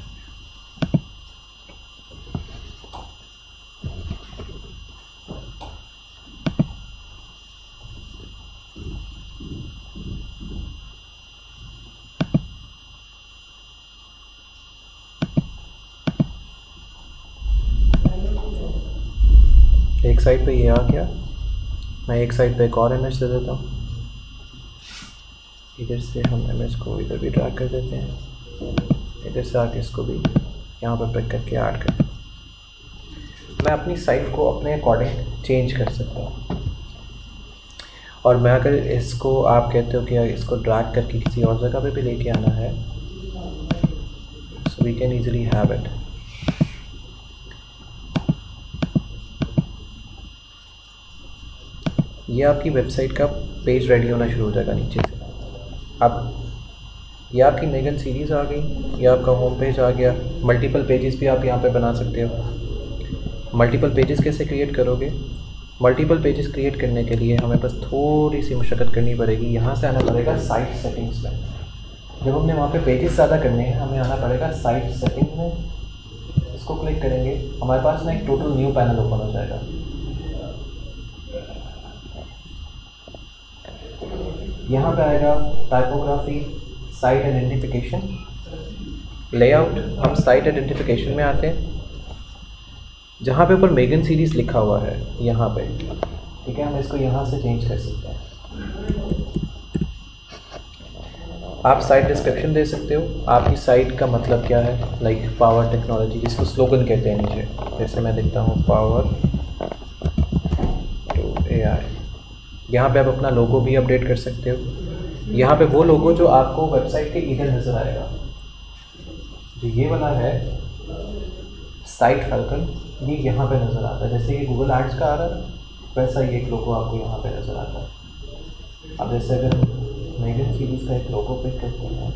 एक साइड पे ये आ गया, मैं एक साइड पे एक और इमेज दे देता हूँ। इधर से हम इमेज को इधर भी ड्रैग कर देते हैं, इधर से आके इसको भी यहाँ पर पिक करके ऐड कर दें। मैं अपनी साइट को अपने अकॉर्डिंग चेंज कर सकता हूँ। और मैं अगर इसको, आप कहते हो कि इसको ड्रैग करके किसी और जगह पे भी लेके आना है, so we can easily have it. ये आपकी वेबसाइट का पेज रेडी होना शुरू हो जाएगा नीचे से। अब ये आपकी मेगन सीरीज़ आ गई, ये आपका होम पेज आ गया। मल्टीपल पेजेस भी आप यहाँ पे बना सकते हो। मल्टीपल पेजेस कैसे क्रिएट करोगे? मल्टीपल पेजेस क्रिएट करने के लिए हमें बस थोड़ी सी मशक्क़त करनी पड़ेगी। यहाँ से आना पड़ेगा साइट सेटिंग्स में। जब हमने वहाँ पे पेजेस ज़्यादा करने हैं, हमें आना पड़ेगा साइट सेटिंग में। इसको क्लिक करेंगे, हमारे पास ना एक टोटल न्यू पैनल ओपन हो जाएगा। यहाँ पे आएगा टाइपोग्राफी, साइट आइडेंटिफिकेशन, लेआउट। हम साइट आइडेंटिफिकेशन में आते हैं, जहाँ पे ऊपर मेगन सीरीज़ लिखा हुआ है यहाँ पे, ठीक है। हम इसको यहाँ से चेंज कर सकते हैं। आप साइट डिस्क्रिप्शन दे सकते हो, आपकी साइट का मतलब क्या है, लाइक पावर टेक्नोलॉजी, जिसको स्लोगन कहते हैं नीचे। जैसे मैं लिखता हूँ पावर टू AI। यहाँ पे आप अपना लोगो भी अपडेट कर सकते हो। यहाँ पे वो लोगो जो आपको वेबसाइट के इधर नज़र आएगा, जो ये वाला है साइट फैल्कन, ये यहाँ पे नज़र आता है। जैसे ये गूगल एड्स का आ रहा है, वैसा ही एक लोगो आपको यहाँ पे नज़र आता है। अब जैसे अगर मेगन सीरीज़ का एक लोगो पिक करते हैं,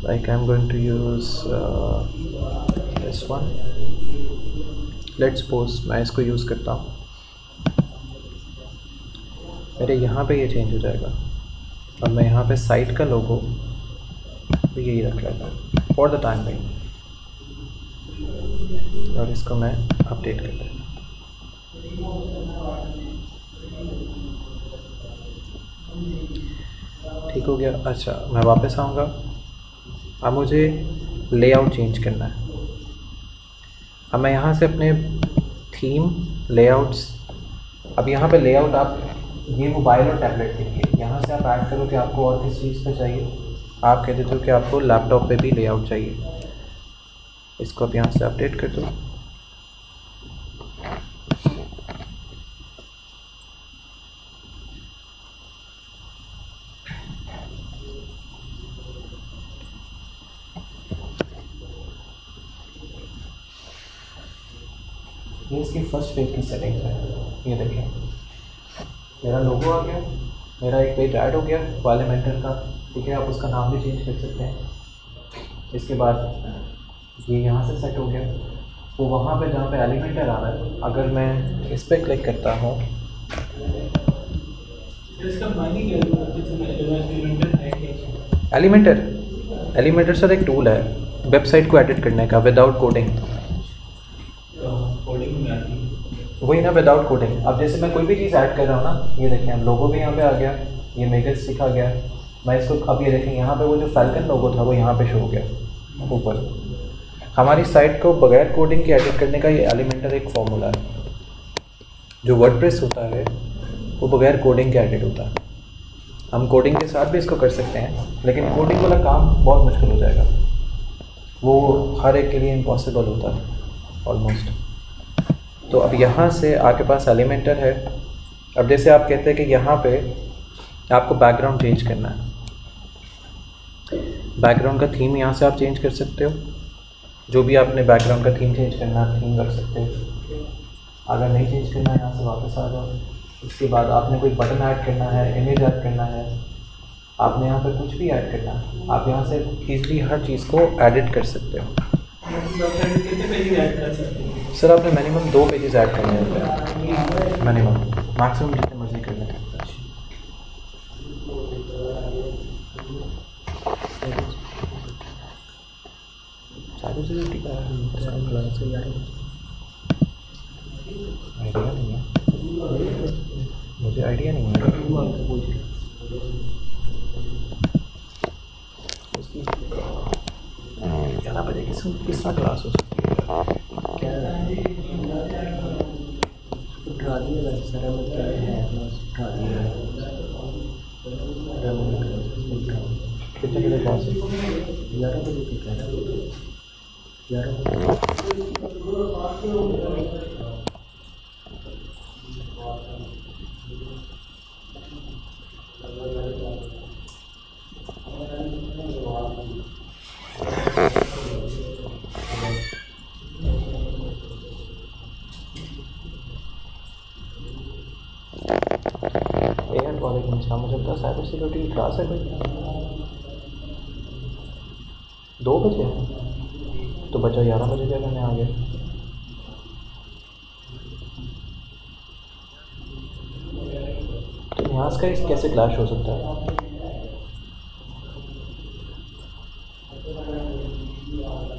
like I'm going to use this one. Let's suppose मैं इसको यूज़ करता हूँ, मेरे यहाँ पे ये चेंज हो जाएगा। और मैं यहाँ पे साइट का लोगो भी यही रख लेता हूँ फॉर द टाइम बिंग। और इसको मैं अपडेट कर देता हूँ। ठीक हो गया। अच्छा, मैं वापस आऊँगा। अब मुझे लेआउट चेंज करना है। अब मैं यहाँ से अपने थीम लेआउट्स, अब यहाँ पे लेआउट आप ये मोबाइल और टैबलेट के लिए, यहाँ से आप ऐड करो कि आपको और किस चीज़ पे चाहिए। आप कह देते हो कि आपको लैपटॉप पे भी लेआउट चाहिए। इसको अब यहाँ से अपडेट कर दो। ये इसकी फर्स्ट पेज की सेटिंग्स है। ये देखिए, मेरा लोगो आ गया, मेरा एक पेज ऐड हो गया एलिमेंटर का। ठीक है, आप उसका नाम भी चेंज कर सकते हैं। इसके बाद ये यहाँ से सेट हो गया। वो वहाँ पे जहाँ पे एलिमेंटर आ रहा है, अगर मैं इस पर क्लिक करता हूँ, इसका मानी क्या है? एलिमेंटर सर एक टूल है वेबसाइट को एडिट करने का विदाउट कोडिंग। कोडिंग में आती है वही ना, विदाउट कोडिंग। अब जैसे मैं कोई भी चीज़ ऐड कर रहा हूँ ना, ये देखें अब लोगो भी यहाँ पे आ गया, ये मेगस लिखा गया। मैं इसको अब ये देखें, यहाँ पे वो जो फैल्कन लोगो था वो यहाँ पे शो हो गया ऊपर। हमारी साइट को बगैर कोडिंग के एडिट करने का ये एलिमेंटर एक फॉर्मूला है। जो वर्डप्रेस होता है वो बगैर कोडिंग के एडिट होता है। हम कोडिंग के साथ भी इसको कर सकते हैं, लेकिन कोडिंग वाला काम बहुत मुश्किल हो जाएगा। वो हर एक के लिए इम्पॉसिबल होता है ऑलमोस्ट। तो अब यहाँ से आपके पास एलिमेंटर है। अब जैसे आप कहते हैं कि यहाँ पे आपको बैकग्राउंड चेंज करना है, बैकग्राउंड का थीम यहाँ से आप चेंज कर सकते हो। जो भी आपने बैकग्राउंड का थीम चेंज करना है, थीम रख सकते हो। अगर नहीं चेंज करना है, यहाँ से वापस आ जाओ। उसके बाद आपने कोई बटन ऐड करना है, इमेज ऐड करना है, आपने यहाँ पे कुछ भी ऐड करना है, आप यहाँ से ईज़िली हर चीज़ को एडिट कर सकते हो। कितने पेज ऐड कर सकते हैं? सर आपने मिनिमम 2 पेजेस ऐड करने होते हैं, मिनिमम। मैक्सिमम जितने मर्जी कर लें। साइबर सिक्योरिटी का आइडिया नहीं है मुझे, आइडिया नहीं है। 11 बजे किसका क्लास हो सकती है? उठा दिया सर, मैं क्या है उठा दिया। कितने बजे क्लास है? 11 बजे तो कह रहा हूँ, 11 बजे। वालेकुम अस्सलाम। मुझे पता साइबर सिक्योरिटी की क्लास है कोई? 2 बजे तो बचा 11 बजे क्या करने आ गया? तो यहाँ का इस कैसे क्लैश हो सकता है?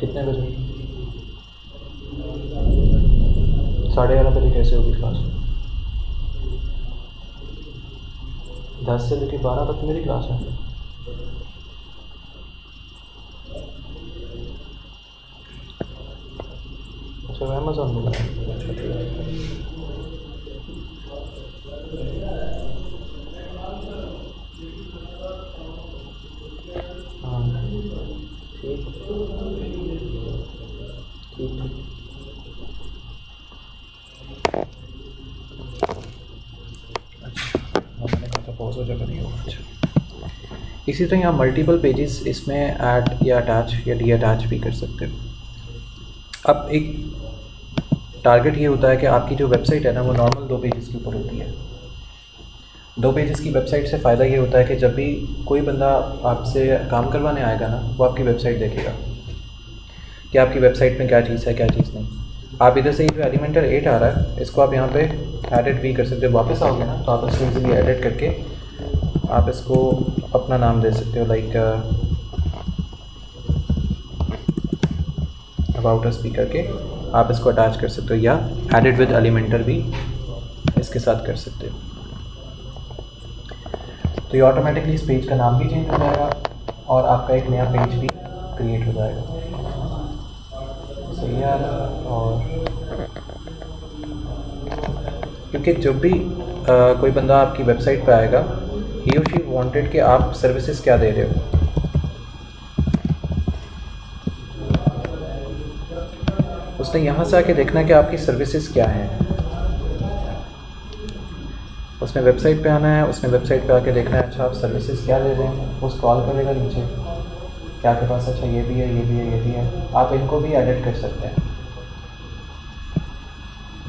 कितने बजे? 11:30 बजे कैसे होगी क्लास? 10 से लेकर 12 तक मेरी क्लास है। अच्छा, मैं अमेज़ॉन में लगा। अच्छा ठीक है। हाँ ठीक ठीक। मैंने कहा था पॉज हो जाएगा, नहीं होगा। अच्छा, इसी तरह आप मल्टीपल पेजेस इसमें ऐड या अटैच या डी अटैच भी कर सकते हो। अब एक टारगेट ये होता है कि आपकी जो वेबसाइट है ना, वो नॉर्मल 2 पेजेस के ऊपर होती है। 2 पेजेस की वेबसाइट से फ़ायदा ये होता है कि जब भी कोई बंदा आपसे काम करवाने आएगा ना, वो आपकी वेबसाइट देखेगा कि आपकी वेबसाइट में क्या चीज़ है, क्या चीज़ नहीं। आप इधर से ये जो एलिमेंटर 8 आ रहा है, इसको आप यहाँ पे एडिट भी कर सकते हो। वापस आओगे ना तो आप इसको इजीली एडिट करके आप इसको अपना नाम दे सकते हो, लाइक अबाउट अस भी करके आप इसको अटैच कर सकते हो, या एडिट विद एलिमेंटर भी इसके साथ कर सकते हो। तो ये ऑटोमेटिकली इस पेज का नाम भी चेंज हो जाएगा और आपका एक नया पेज भी क्रिएट हो जाएगा। सही है। और क्योंकि जब भी कोई बंदा आपकी वेबसाइट पे आएगा, ही और शी वांटेड कि आप सर्विसेज क्या दे रहे हो। उसने यहाँ से आके देखना है कि आपकी सर्विसेज क्या हैं। उसने वेबसाइट पे आना है, उसने वेबसाइट पे आके देखना है अच्छा आप सर्विसेज क्या दे रहे हैं। वो स्क्रॉल करेगा नीचे, क्या आपके पास अच्छा ये भी है, ये भी है, ये भी है। आप इनको भी एडिट कर सकते हैं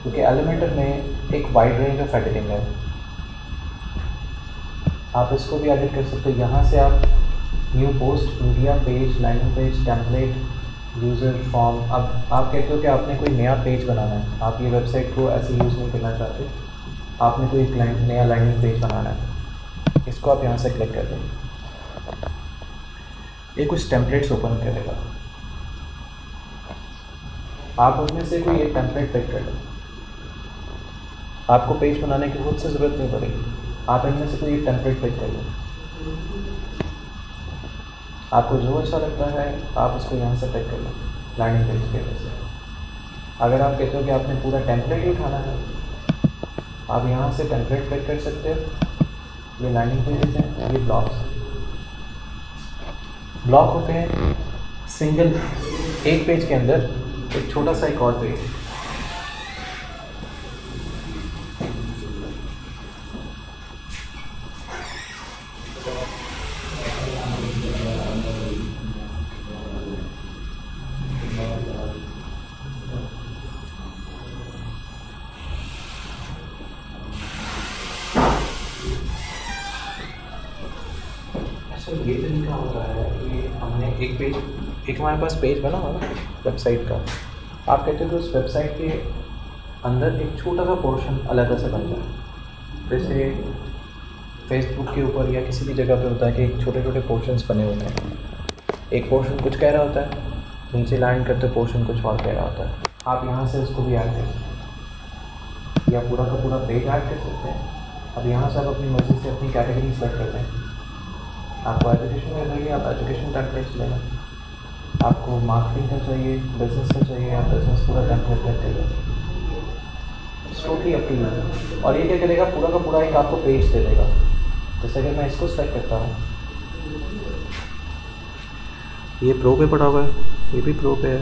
क्योंकि एलिमेंटर में एक वाइड रेंज ऑफ एडिटिंग है। आप इसको भी एडिट कर सकते हो। यहाँ से आप new post, media page, landing page, template, user form. अब आप कहते हो कि आपने कोई नया पेज बनाना है, आप ये वेबसाइट को ऐसे यूज़ नहीं करना चाहते, आपने कोई नया लैंडिंग पेज बनाना है, इसको आप यहाँ से क्लिक कर देंगे, ये कुछ टेम्पलेट्स ओपन करेगा। आप उनमें से कोई एक टेम्पलेट पिक कर लें। आपको पेज बनाने की खुद से ज़रूरत नहीं पड़ेगी, आप इनमें से कोई एक टेम्पलेट पिक कर लें। आपको जो अच्छा लगता है आप उसको यहाँ से पिक कर लें लैंडिंग पेज के वजह से। अगर आप कहते हो कि आपने पूरा टेम्पलेट ही उठाना है, आप यहाँ से टेम्पलेट पिक कर सकते हो। ये लैंडिंग पेजेस हैं, ये ब्लॉक्स। ब्लॉक होते हैं सिंगल एक पेज के अंदर एक छोटा सा एक और पेज। ये तरीका हो रहा है कि हमने एक हमारे पास पेज बना हुआ ना वेबसाइट का। आप कहते हो कि उस वेबसाइट के अंदर एक छोटा सा पोर्शन अलग से बन जाए। जैसे फेसबुक के ऊपर या किसी भी जगह पे होता है कि एक छोटे छोटे पोर्शंस बने होते हैं। एक पोर्शन कुछ कह रहा होता है, नीचे लैंड करते पोर्शन कुछ और कह रहा होता है। आप यहाँ से उसको भी ऐड कर सकते हैं या पूरा का पूरा पेज ऐड कर सकते हैं। अब यहाँ से आप अपनी मर्ज़ी से अपनी कैटेगरी सेलेक्ट करते हैं। आपको एजुकेशन में चाहिए, आप एजुकेशन टेम्पलेट्स लेना। आपको मार्केटिंग का चाहिए, बिजनेस का चाहिए, आप बिजनेस पूरा टेम्पलेट लेते हैं। Totally up to you. और ये क्या करेगा, पूरा का पूरा एक आपको पेज दे देगा। जैसे अगर मैं इसको सेलेक्ट करता हूँ, ये प्रो पे पड़ा हुआ है, ये भी प्रो पे है,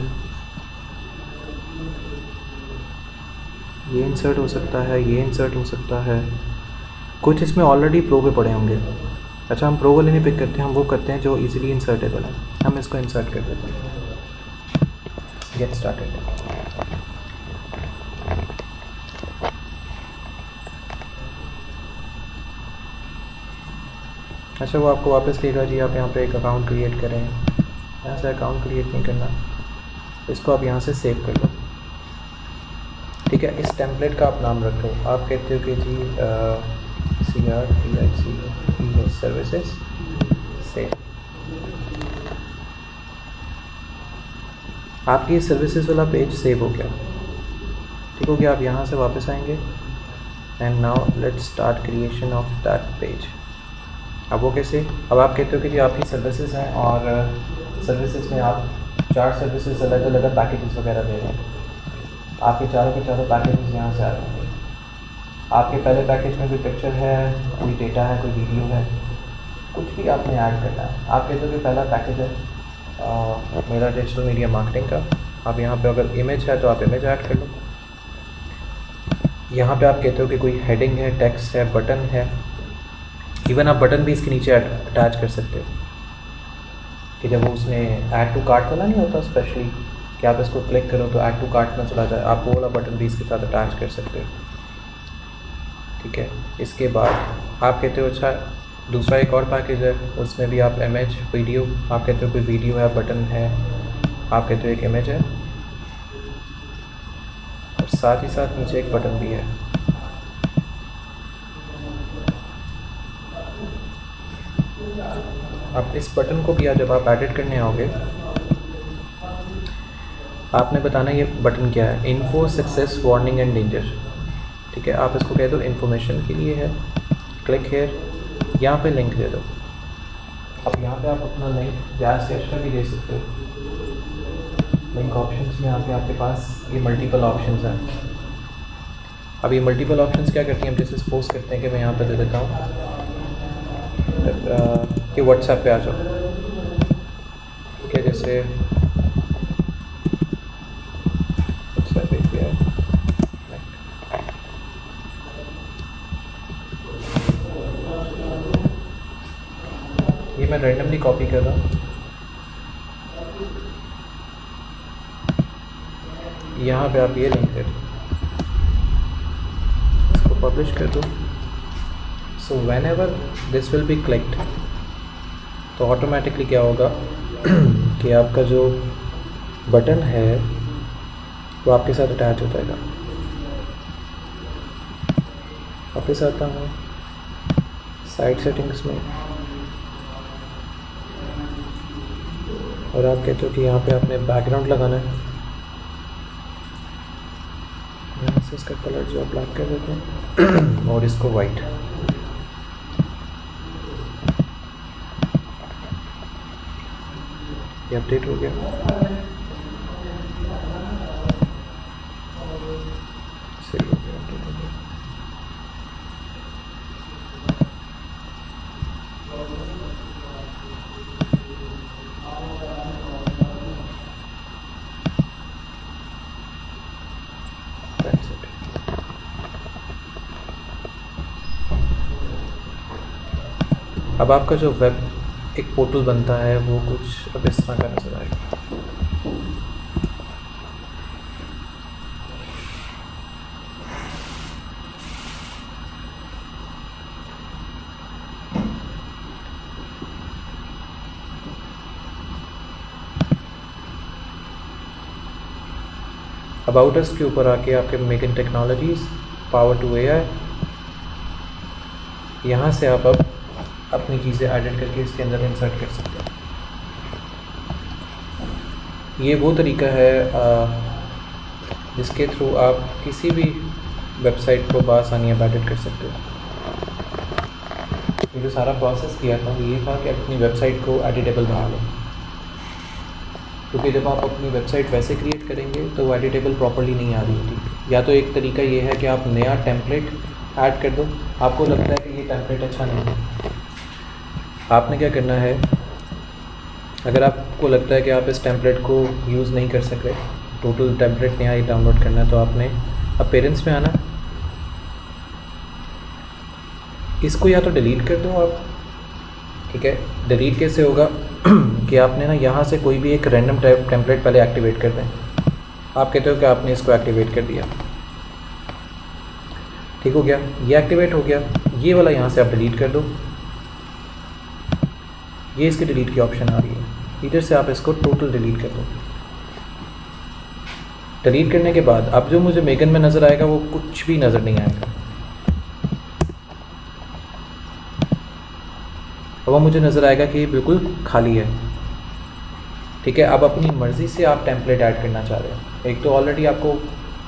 ये इंसर्ट हो सकता है, ये इंसर्ट हो सकता है। कुछ इसमें ऑलरेडी प्रो पे पड़े होंगे। अच्छा, हम प्रो वाले नहीं पिक करते हैं, हम वो करते हैं जो इजीली इंसर्टेबल है। हम इसको इंसर्ट कर देते हैं। Get started. अच्छा, वो आपको वापस देगा जी आप यहाँ पे एक अकाउंट क्रिएट करें। यहाँ से अकाउंट क्रिएट नहीं करना, इसको आप यहाँ से सेव कर लो। ठीक है, इस टेम्पलेट का आप नाम रखो। आप कहते हो कि जी CRTIC सर्विसेज सेव। आपकी सर्विसेज वाला पेज सेव हो गया। ठीक हो गया। आप यहाँ से वापस आएंगे and now let's start creation of that page. अब वो कैसे, अब आप कहते हो कि जी आपकी सर्विसेज हैं और सर्विसेज में आप 4 सर्विसेज अलग अलग पैकेजेस वगैरह दे रहे हैं। आपके चारों के चारों पैकेजेस यहाँ से आ रहे हैं। आपके पहले पैकेज में कोई पिक्चर है, कोई डेटा है, कोई वीडियो है, कुछ भी आपने ऐड करना है। आप कहते हो कि पहला पैकेज है मेरा डिजिटल मीडिया मार्केटिंग का। अब यहाँ पे अगर इमेज है तो आप इमेज ऐड कर लो। यहाँ पे आप कहते हो कि कोई हेडिंग है, टेक्स्ट है, बटन है। इवन आप बटन भी इसके नीचे अटैच कर सकते हो कि जब वो उसमें ऐड टू कार्ट वाला नहीं होता स्पेशली कि आप इसको क्लिक करो तो ऐड टू कार्ट में चला जाए, आप वो वाला बटन भी इसके साथ अटैच कर सकते हो। ठीक है, इसके बाद आप कहते हो अच्छा दूसरा एक और पैकेज है, उसमें भी आप इमेज, वीडियो, आप कहते हो कोई वीडियो है, बटन है, आप कहते हो एक इमेज है और साथ ही साथ नीचे एक बटन भी है। अब इस बटन को भी जब आप एडिट करने आओगे आपने बताना ये बटन क्या है, info success warning and danger. ठीक है, आप इसको कह दो इन्फॉर्मेशन के लिए है, क्लिक हेयर, यहाँ पे लिंक दे दो। अब यहाँ पे आप अपना लिंक गैस से एक्स्ट्रा भी दे सकते हो। लिंक ऑप्शंस में आके आपके पास ये मल्टीपल ऑप्शंस हैं। अब ये मल्टीपल ऑप्शंस क्या करती हैं, हम जैसे सपोज करते हैं कि मैं यहाँ पे दे देता हूँ कि व्हाट्सएप पे आ जाओ। ठीक है, जैसे व्हाट्सएप पे किया है, ये मैं रैंडमली कॉपी कर रहा हूँ। यहाँ पे आप ये लिंक दे दो, इसको पब्लिश कर दो। So when ever this will be clicked, तो ऑटोमेटिकली क्या होगा कि आपका जो बटन है वो आपके साथ अटैच हो जाएगा। वापस आता हूँ साइड सेटिंग्स में, और आप कहते हो कि यहाँ पे आपने बैकग्राउंड लगाना है, यहाँ से इसका कलर जो ब्लैक कर देते हैं और इसको वाइट। ये अपडेट हो गया। सही हो गया, अपडेट हो गया। That's it. अब आपका जो वेब एक पोर्टल बनता है वो कुछ अब इस तरह का नजर आएगा। अबाउट अस के ऊपर आके आपके Megan technologies, power to AI, यहाँ से आप अब अपनी चीज़ें एडिट करके इसके अंदर इंसर्ट कर सकते हैं। ये वो तरीका है जिसके थ्रू आप किसी भी वेबसाइट को बआसानी एडिट कर सकते हो। ये जो सारा प्रोसेस किया था ये था कि अपनी वेबसाइट को एडिटेबल बना लो, क्योंकि जब आप अपनी वेबसाइट वैसे क्रिएट करेंगे तो वो एडिटेबल प्रॉपर्ली नहीं आ रही होती। या तो एक तरीका ये है कि आप नया टेम्पलेट ऐड कर दो, आपको लगता है कि ये टेम्पलेट अच्छा नहीं है, आपने क्या करना है, अगर आपको लगता है कि आप इस टेम्पलेट को यूज़ नहीं कर सक रहे, टोटल टेम्पलेट नया ही डाउनलोड करना है, तो आपने अपीयरेंस में आना, इसको या तो डिलीट कर दो आप। ठीक है, डिलीट कैसे होगा कि आपने ना यहाँ से कोई भी एक रैंडम टेम्पलेट पहले एक्टिवेट कर दें। आप कहते हो कि आपने इसको एक्टिवेट कर दिया, ठीक हो गया, ये एक्टिवेट हो गया, ये वाला यहाँ से आप डिलीट कर दो, ये इसकी डिलीट की ऑप्शन आ रही है, इधर से आप इसको टोटल डिलीट कर दो। डिलीट करने के बाद अब जो मुझे मेगन में नज़र आएगा वो कुछ भी नज़र नहीं आएगा। अब मुझे नज़र आएगा कि ये बिल्कुल खाली है। ठीक है, अब अपनी मर्ज़ी से आप टेम्पलेट ऐड करना चाह रहे हो। एक तो ऑलरेडी आपको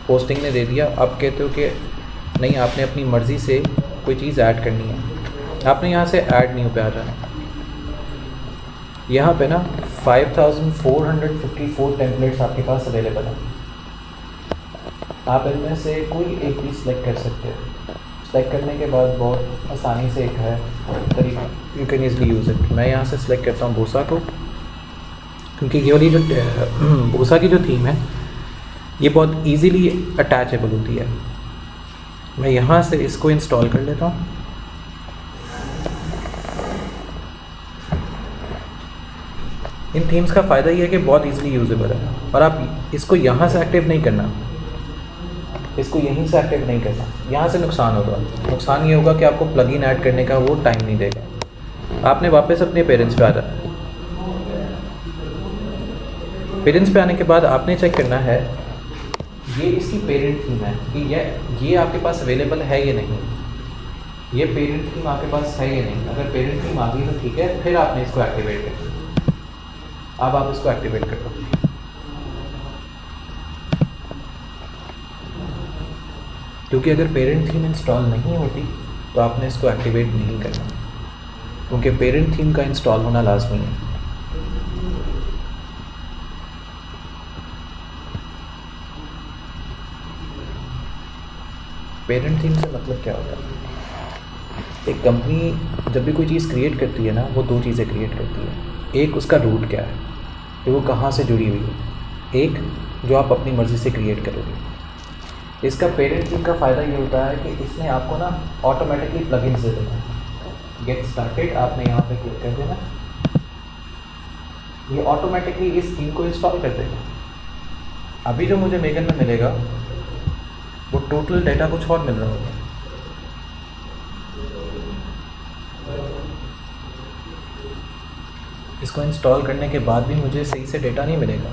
पोस्टिंग ने दे दिया, अब कहते हो कि नहीं, आपने अपनी मर्ज़ी से कोई चीज़ ऐड करनी है। आपने यहाँ से ऐड न्यू पे आ जाना। यहाँ पे ना 5454 टेम्पलेट्स आपके पास अवेलेबल हैं। आप इनमें से कोई एक भी सिलेक्ट कर सकते हो। सिलेक्ट करने के बाद बहुत आसानी से एक है तरीका, you can easily use it. मैं यहाँ से सिलेक्ट करता हूँ बोसा को, क्योंकि ये वाली जो बोसा की जो थीम है ये बहुत इजीली अटैचेबल होती है। मैं यहाँ से इसको इंस्टॉल कर लेता हूँ। इन थीम्स का फ़ायदा ये है कि बहुत इजीली यूजेबल है, और आप इसको यहाँ से एक्टिव नहीं करना, इसको यहीं से एक्टिव नहीं करना। यहाँ से नुकसान होगा। नुकसान ये होगा कि आपको प्लगइन ऐड करने का वो टाइम नहीं देगा। आपने वापस अपने पेरेंट्स पे आ जाना है। पेरेंट्स पे आने के बाद आपने चेक करना है ये इसकी पेरेंट थीम है कि ये आपके पास अवेलेबल है या नहीं। ये पेरेंट थीम आपके पास है या नहीं। अगर पेरेंट थीम आ गई तो ठीक है, फिर आपने इसको एक्टिवेट करना। अब आप इसको एक्टिवेट कर दो। क्योंकि अगर पेरेंट थीम इंस्टॉल नहीं होती तो आपने इसको एक्टिवेट नहीं करना, क्योंकि पेरेंट थीम का इंस्टॉल होना लाजमी है। पेरेंट थीम से मतलब क्या होता है? एक कंपनी जब भी कोई चीज़ क्रिएट करती है ना, वो दो चीज़ें क्रिएट करती है। एक उसका रूट क्या है कि वो कहाँ से जुड़ी हुई है, एक जो आप अपनी मर्ज़ी से क्रिएट करोगे। इसका पेरेंट थीम का फ़ायदा ये होता है कि इसने आपको ना ऑटोमेटिकली प्लगइन्स दे देना है। गेट स्टार्टेड आपने यहाँ पे क्लिक कर देना, ये ऑटोमेटिकली इस थीम को इंस्टॉल कर देगा। अभी जो मुझे मेगन में मिलेगा वो टोटल डाटा कुछ और मिल रहा होगा। इसको इंस्टॉल करने के बाद भी मुझे सही से डेटा नहीं मिलेगा।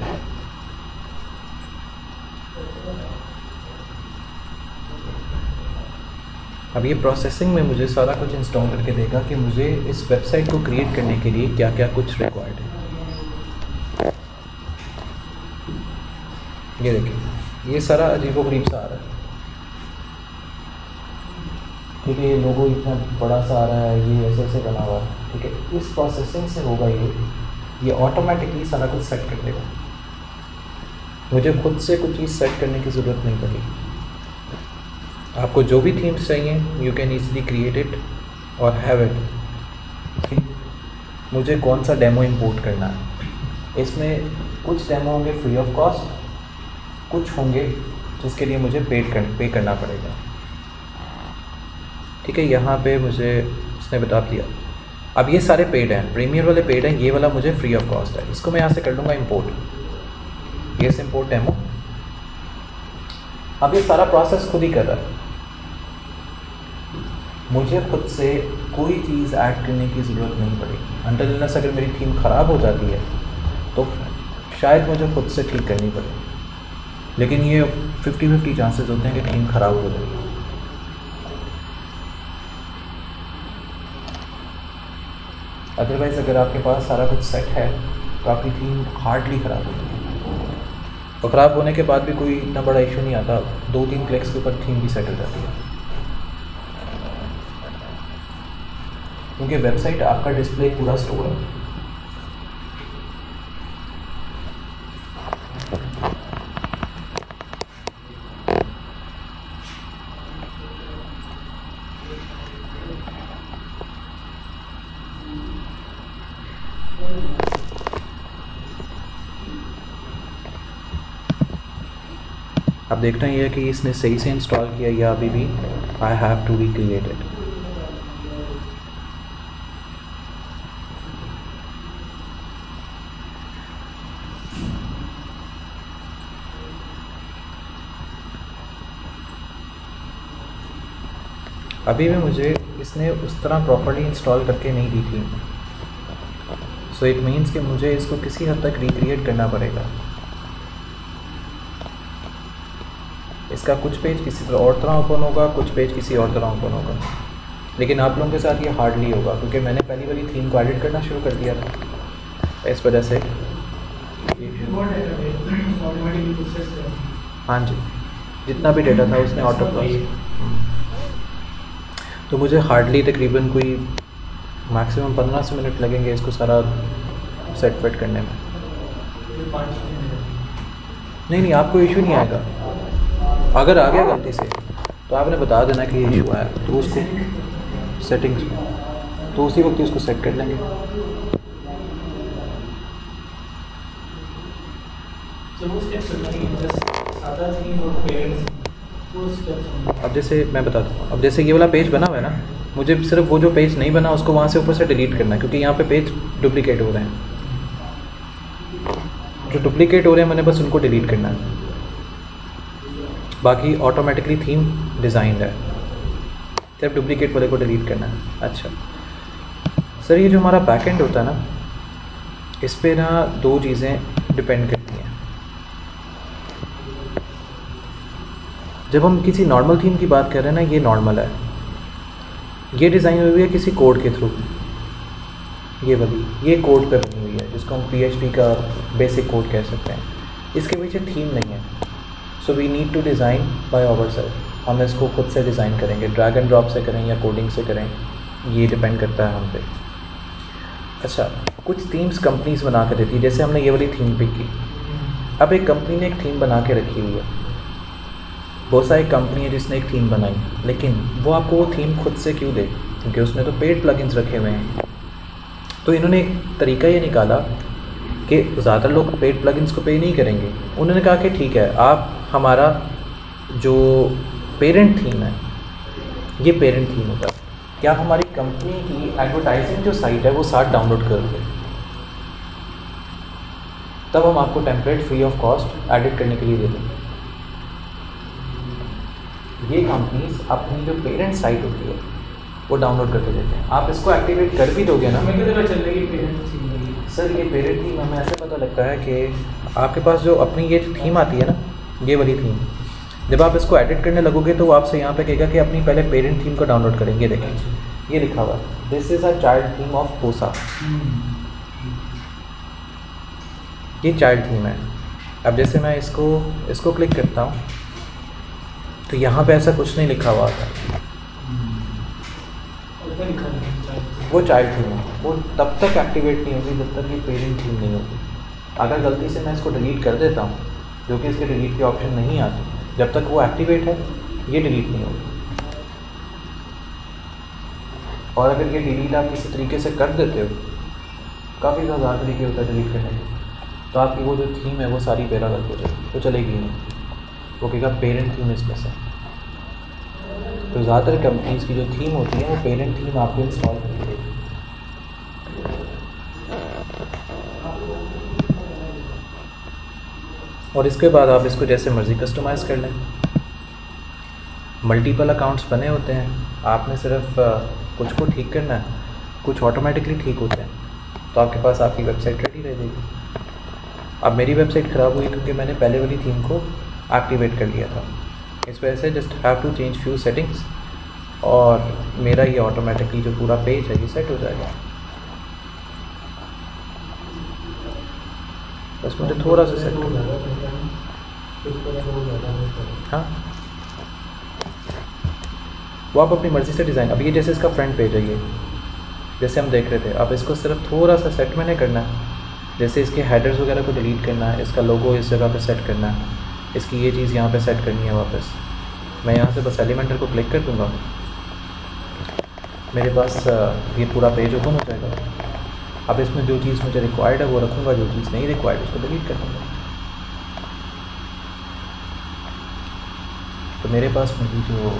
अब ये प्रोसेसिंग में मुझे सारा कुछ इंस्टॉल करके देगा कि मुझे इस वेबसाइट को क्रिएट करने के लिए क्या क्या कुछ रिक्वायर्ड है। ये देखिए, ये सारा अजीबोगरीब सा आ रहा है, ठीक है। ये लोगो इतना बड़ा सा आ रहा है, ये ऐसे ऐसे बना हुआ है, ठीक है। इस प्रोसेसिंग से होगा ये ऑटोमेटिकली सारा कुछ सेट कर देगा। मुझे खुद से कुछ चीज़ सेट करने की ज़रूरत नहीं पड़ेगी। आपको जो भी थीम्स चाहिए you can easily create it और हैव इट। ठीक, मुझे कौन सा डेमो इंपोर्ट करना है, इसमें कुछ डेमो होंगे फ्री ऑफ कॉस्ट, कुछ होंगे जिसके लिए मुझे पे करना पड़ेगा। ठीक है, यहाँ पे मुझे उसने बता दिया। अब ये सारे पेड हैं, प्रीमियर वाले पेड हैं, ये वाला मुझे फ्री ऑफ कॉस्ट है। इसको मैं यहाँ से कर लूँगा इंपोर्ट, ये से इंपोर्ट डेमो। अब ये सारा प्रोसेस खुद ही कर रहा है, मुझे खुद से कोई चीज़ ऐड करने की ज़रूरत नहीं पड़ेगी। अनटिल अनलेस अगर मेरी थीम ख़राब हो जाती है तो शायद मुझे खुद से ठीक करनी पड़े, लेकिन ये 50-50 चांसेस होते हैं कि थीम ख़राब हो जाएगी। अदरवाइज़ अगर आपके पास सारा कुछ सेट है तो आपकी थीम हार्डली ख़राब होती है, और ख़राब होने के बाद भी कोई इतना बड़ा इशू नहीं आता। 2-3 क्लिक्स के ऊपर थीम भी सेट हो जाती है, क्योंकि वेबसाइट आपका डिस्प्ले पूरा स्टोर है। अब देखना ये है कि इसने सही से इंस्टॉल किया या अभी भी I have to recreate it. अभी भी मुझे इसने उस तरह प्रॉपर्ली इंस्टॉल करके नहीं दी थी, सो इट मीन्स कि मुझे इसको किसी हद तक रिक्रिएट करना पड़ेगा। इसका कुछ पेज किसी और तरह ओपन होगा, कुछ पेज किसी और तरह ओपन होगा, लेकिन आप लोगों के साथ ये हार्डली होगा क्योंकि मैंने पहली वाली थीम को एडिट करना शुरू कर दिया था। इस वजह से हाँ जी, जितना भी डेटा था उसने ऑटो प्रोसेस, तो मुझे हार्डली तकरीबन कोई मैक्सिमम 15 से मिनट लगेंगे इसको सारा सेट वेट करने में। नहीं, आपको इशू नहीं आएगा। अगर आ गया गलती से तो आपने बता देना कि ये इशू आया, तो उसको सेटिंग्स में तो उसी वक्त ही उसको सेट कर लेंगे। अब जैसे मैं बताता हूँ, अब जैसे ये वाला पेज बना हुआ है ना, मुझे सिर्फ वो जो पेज नहीं बना उसको वहाँ से ऊपर से डिलीट करना है, क्योंकि यहाँ पे पेज डुप्लीकेट हो रहे हैं। जो डुप्लीकेट हो रहे हैं मैंने बस उनको डिलीट करना है, बाकी ऑटोमेटिकली थीम डिज़ाइंड है, सिर्फ डुप्लीकेट वाले को डिलीट करना है। अच्छा सर, ये जो हमारा बैकएंड होता है ना, इस पे ना दो चीज़ें डिपेंड करती हैं। जब हम किसी नॉर्मल थीम की बात कर रहे हैं ना, ये नॉर्मल है, ये डिज़ाइन हुई है किसी कोड के थ्रू, ये वाली ये कोड पे बनी हुई है जिसको हम PHP का बेसिक कोड कह सकते हैं। इसके पीछे थीम नहीं है, so we need to design by ourselves. हम इसको खुद से डिज़ाइन करेंगे, ड्रैग एंड ड्रॉप से करें या कोडिंग से करें, ये डिपेंड करता है हम पे। अच्छा, कुछ थीम्स कंपनीज बना के देती है, जैसे हमने ये वाली थीम पिक की। अब एक कंपनी ने एक थीम बना के रखी हुई है, बहुत सारी कंपनी है जिसने एक थीम बनाई, लेकिन वो आपको वो थीम खुद से क्यों दे? क्योंकि उसने तो पेड प्लगइन्स रखे हुए हैं। तो इन्होंने एक तरीका ये निकाला कि ज़्यादातर लोग पेड प्लगइन्स को पे नहीं करेंगे। उन्होंने कहा कि ठीक है, आप हमारा जो पेरेंट थीम है, ये पेरेंट थीम होगा कि आप हमारी कंपनी की एडवर्टाइजिंग जो साइट है वो साथ डाउनलोड करोगे, तब हम आपको template free of cost edit करने के लिए दे देंगे। ये कंपनीज अपनी जो पेरेंट साइट होती है वो डाउनलोड करके देते हैं। आप इसको एक्टिवेट कर भी दोगे ना, मुझे पता चल रहा है कि पेरेंट्स थी सर ये पेरेंट थीम हमें ऐसे पता लगता है कि आपके पास जो अपनी ये थीम आती है ना, ये वाली थीम, जब आप इसको एडिट करने लगोगे तो वो आपसे यहाँ पे कहेगा कि अपनी पहले पेरेंट थीम को डाउनलोड करेंगे। देखें ये लिखा हुआ है, this is a child theme of पोसा। ये चाइल्ड थीम है। अब जैसे मैं इसको क्लिक करता हूँ तो यहाँ पे ऐसा कुछ नहीं लिखा हुआ था, वो चाइल्ड थीम है, वो तब तक एक्टिवेट नहीं होगी जब तक ये पेरेंट थीम नहीं होगी। अगर गलती से मैं इसको डिलीट कर देता हूँ, जो कि इसके डिलीट के ऑप्शन नहीं आते, जब तक वो एक्टिवेट है ये डिलीट नहीं होगी। और अगर ये डिलीट आप किसी तरीके से कर देते हो, काफ़ी ज़्यादा तरीके होता है डिलीट करने के, तो आपकी वो जो थीम है वो सारी पैरागल हो जाएगी, तो चलेगी नहीं। वो कहेगा पेरेंट थीम इसमें से। तो ज़्यादातर कंपनीज़ की जो थीम होती है वो पेरेंट थीम आपको इंस्टॉल करके देगी। और इसके बाद आप इसको जैसे मर्ज़ी कस्टमाइज़ कर लें। मल्टीपल अकाउंट्स बने होते हैं, आपने सिर्फ कुछ को ठीक करना है, कुछ ऑटोमेटिकली ठीक होते हैं, तो आपके पास आपकी वेबसाइट रेडी रह जाएगी। अब मेरी वेबसाइट ख़राब हुई क्योंकि मैंने पहले वाली थीम को एक्टिवेट कर लिया था, इस वजह से just have to change few settings और मेरा ये ऑटोमेटिकली जो पूरा पेज है ये सेट हो जाएगा। बस मुझे थोड़ा सा सेट करना है। हाँ, वो आप अपनी मर्ज़ी से डिज़ाइन। अब ये जैसे इसका फ्रंट पेज है, ये जैसे हम देख रहे थे, अब इसको सिर्फ थोड़ा सा सेट मैंने करना है। जैसे इसके हेडर्स वगैरह को डिलीट करना है, इसका लोगो इस जगह पे सेट करना है, इसकी ये चीज़ यहाँ पे सेट करनी है वापस। मैं यहाँ से बस एलिमेंटर को क्लिक कर दूँगा, मेरे पास ये पूरा पेज ओपन हो जाएगा। अब इसमें जो चीज़ मुझे रिक्वायर्ड है वो रखूँगा, जो चीज़ नहीं रिक्वायर्ड उसको डिलीट कर दूँगा। तो मेरे पास मेरी जो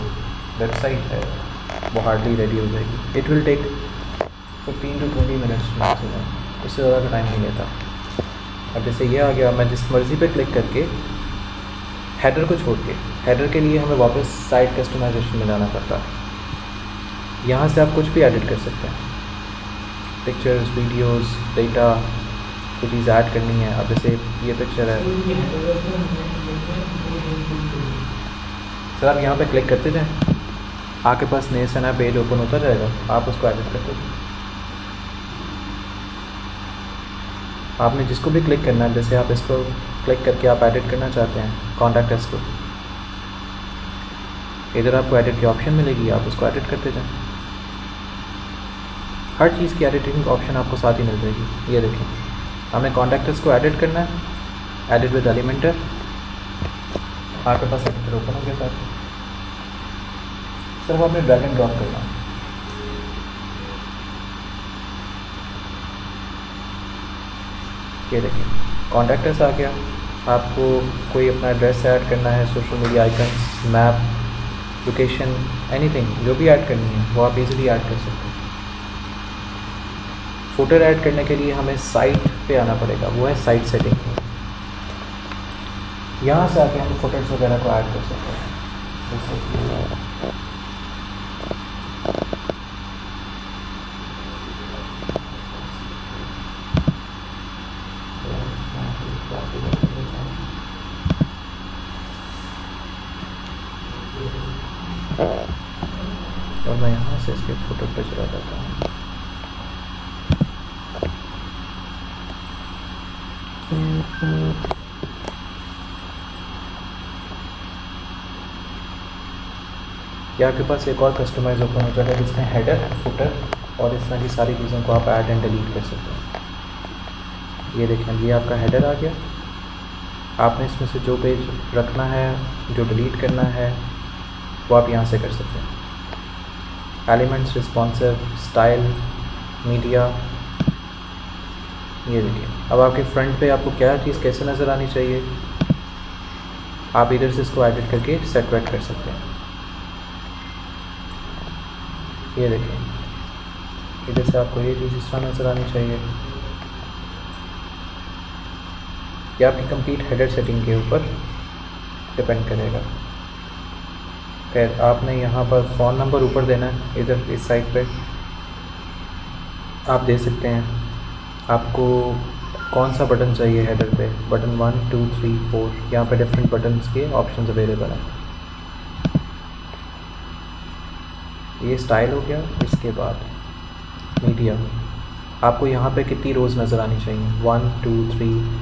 वेबसाइट है वो हार्डली रेडी हो जाएगी। It will take 15 to 20 minutes maximum, इससे ज़्यादा टाइम नहीं लेता। अब जैसे ये आ गया, मैं जिस मर्ज़ी पे क्लिक करके हेडर को छोड़ के, हेडर के लिए हमें वापस साइट कस्टमाइजेशन में जाना पड़ता है। यहाँ से आप कुछ भी एडिट कर सकते हैं, पिक्चर्स, वीडियोस, डेटा, कुछ चीज़ ऐड करनी है। अब जैसे ये पिक्चर है सर, आप यहाँ पे क्लिक करते जाएं, आपके पास नए से नया पेज ओपन होता जाएगा, आप उसको एडिट करते जाएं। आपने जिसको भी क्लिक करना है, जैसे आप इसको क्लिक करके आप एडिट करना चाहते हैं कॉन्टैक्ट अस को, इधर आपको एडिट की ऑप्शन मिलेगी, आप उसको एडिट करते जाएं। हर चीज़ की एडिटिंग ऑप्शन आपको साथ ही मिल जाएगी। ये देखें, हमें कॉन्टैक्ट अस को एडिट करना है, एडिट विद एलिमेंटर, आपके पास एडिटर ओपन हो गया साथ। सिर्फ आपने ड्रैग एंड ड्रॉप करना है। ये देखिए कॉन्टैक्ट अस आ गया। आपको कोई अपना एड्रेस ऐड करना है, social media icons, map, location, anything जो भी ऐड करनी है वो आप इजीली ऐड कर सकते हैं। फुटर ऐड करने के लिए हमें साइट पे आना पड़ेगा, वो है साइट सेटिंग। यहाँ से आके हम फुटर्स वगैरह को ऐड कर सकते हैं। और मैं यहाँ से इसके फुटर पे चला जाता हूँ। या आपके पास एक और कस्टमाइज ओपन हो जाएगा जिसमें हेडर, फुटर और इस तरह की सारी चीज़ों को आप ऐड एंड डिलीट कर सकते हैं। ये देखें, ये आपका हेडर आ गया। आपने इसमें से जो पेज रखना है, जो डिलीट करना है, वो आप यहाँ से कर सकते हैं। एलिमेंट्स, रिस्पॉन्सिव, स्टाइल, मीडिया, ये देखिए। अब आपके फ्रंट पे आपको क्या चीज़ कैसे नज़र आनी चाहिए, आप इधर से इसको एडिट करके सेट वेट कर सकते हैं। ये देखें, इधर से आपको ये चीज़ इस तरह नज़र आनी चाहिए। ये आपकी कंप्लीट हेडर सेटिंग के ऊपर डिपेंड करेगा। खैर, आपने यहाँ पर फ़ोन नंबर ऊपर देना है, इधर इस साइड पे आप दे सकते हैं। आपको कौन सा बटन चाहिए हेडर पे, बटन 1, 2, 3, 4, यहाँ पे डिफरेंट बटन्स के ऑप्शंस अवेलेबल हैं। ये स्टाइल हो गया। इसके बाद मीडिया, आपको यहाँ पे कितनी रोज़ नज़र आनी चाहिए, 1, 2, 3।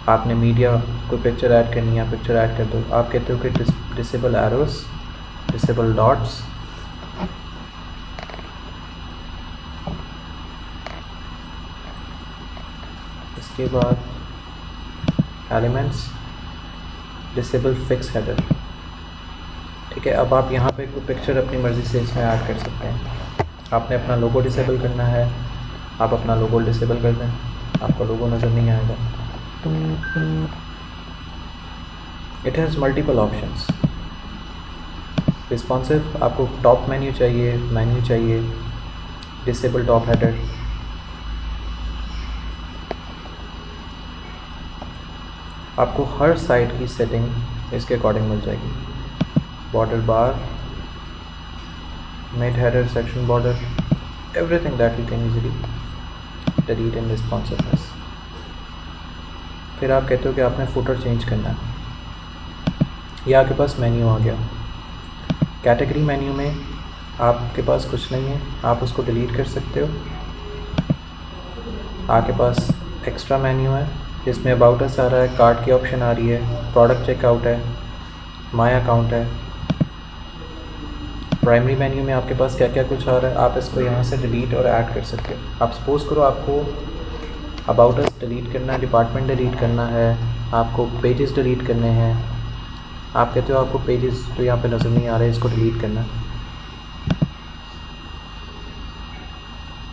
आपने मीडिया कोई पिक्चर ऐड करनी है, पिक्चर ऐड कर दो। आप कहते हो कि डिसेबल एरोस, डिसेबल डॉट्स, इसके बाद एलिमेंट्स, डिसेबल फिक्स हेडर। ठीक है, अब आप यहाँ पे कोई पिक्चर अपनी मर्ज़ी से इसमें ऐड कर सकते हैं। आपने अपना लोगो डिसेबल करना है, आप अपना लोगो डिसेबल कर दें, आपका लोगो नज़र नहीं आएगा। It has multiple options. Responsive, आपको टॉप मेन्यू चाहिए, डिसेबल टॉप हेडर। आपको हर साइड की सेटिंग इसके अकॉर्डिंग मिल जाएगी। Border bar, mid header, section border, everything that you can easily delete in responsiveness. फिर आप कहते हो कि आपने फुटर चेंज करना है, ये आपके पास मेन्यू आ गया। कैटेगरी मेन्यू में आपके पास कुछ नहीं है, आप उसको डिलीट कर सकते हो। आपके पास एक्स्ट्रा मेन्यू है जिसमें अबाउट अस आ रहा है, कार्ड की ऑप्शन आ रही है, प्रोडक्ट चेकआउट है, माय अकाउंट है। प्राइमरी मेन्यू में आपके पास क्या क्या कुछ आ रहा है, आप इसको यहाँ से डिलीट और ऐड कर सकते हो। आप सपोज़ करो आपको अबाउट अस डिलीट करना है, डिपार्टमेंट डिलीट करना है, आपको पेजेस डिलीट करने हैं। आप कहते हो आपको पेजेस जो यहाँ पे नज़र नहीं आ रहे, इसको डिलीट करना है,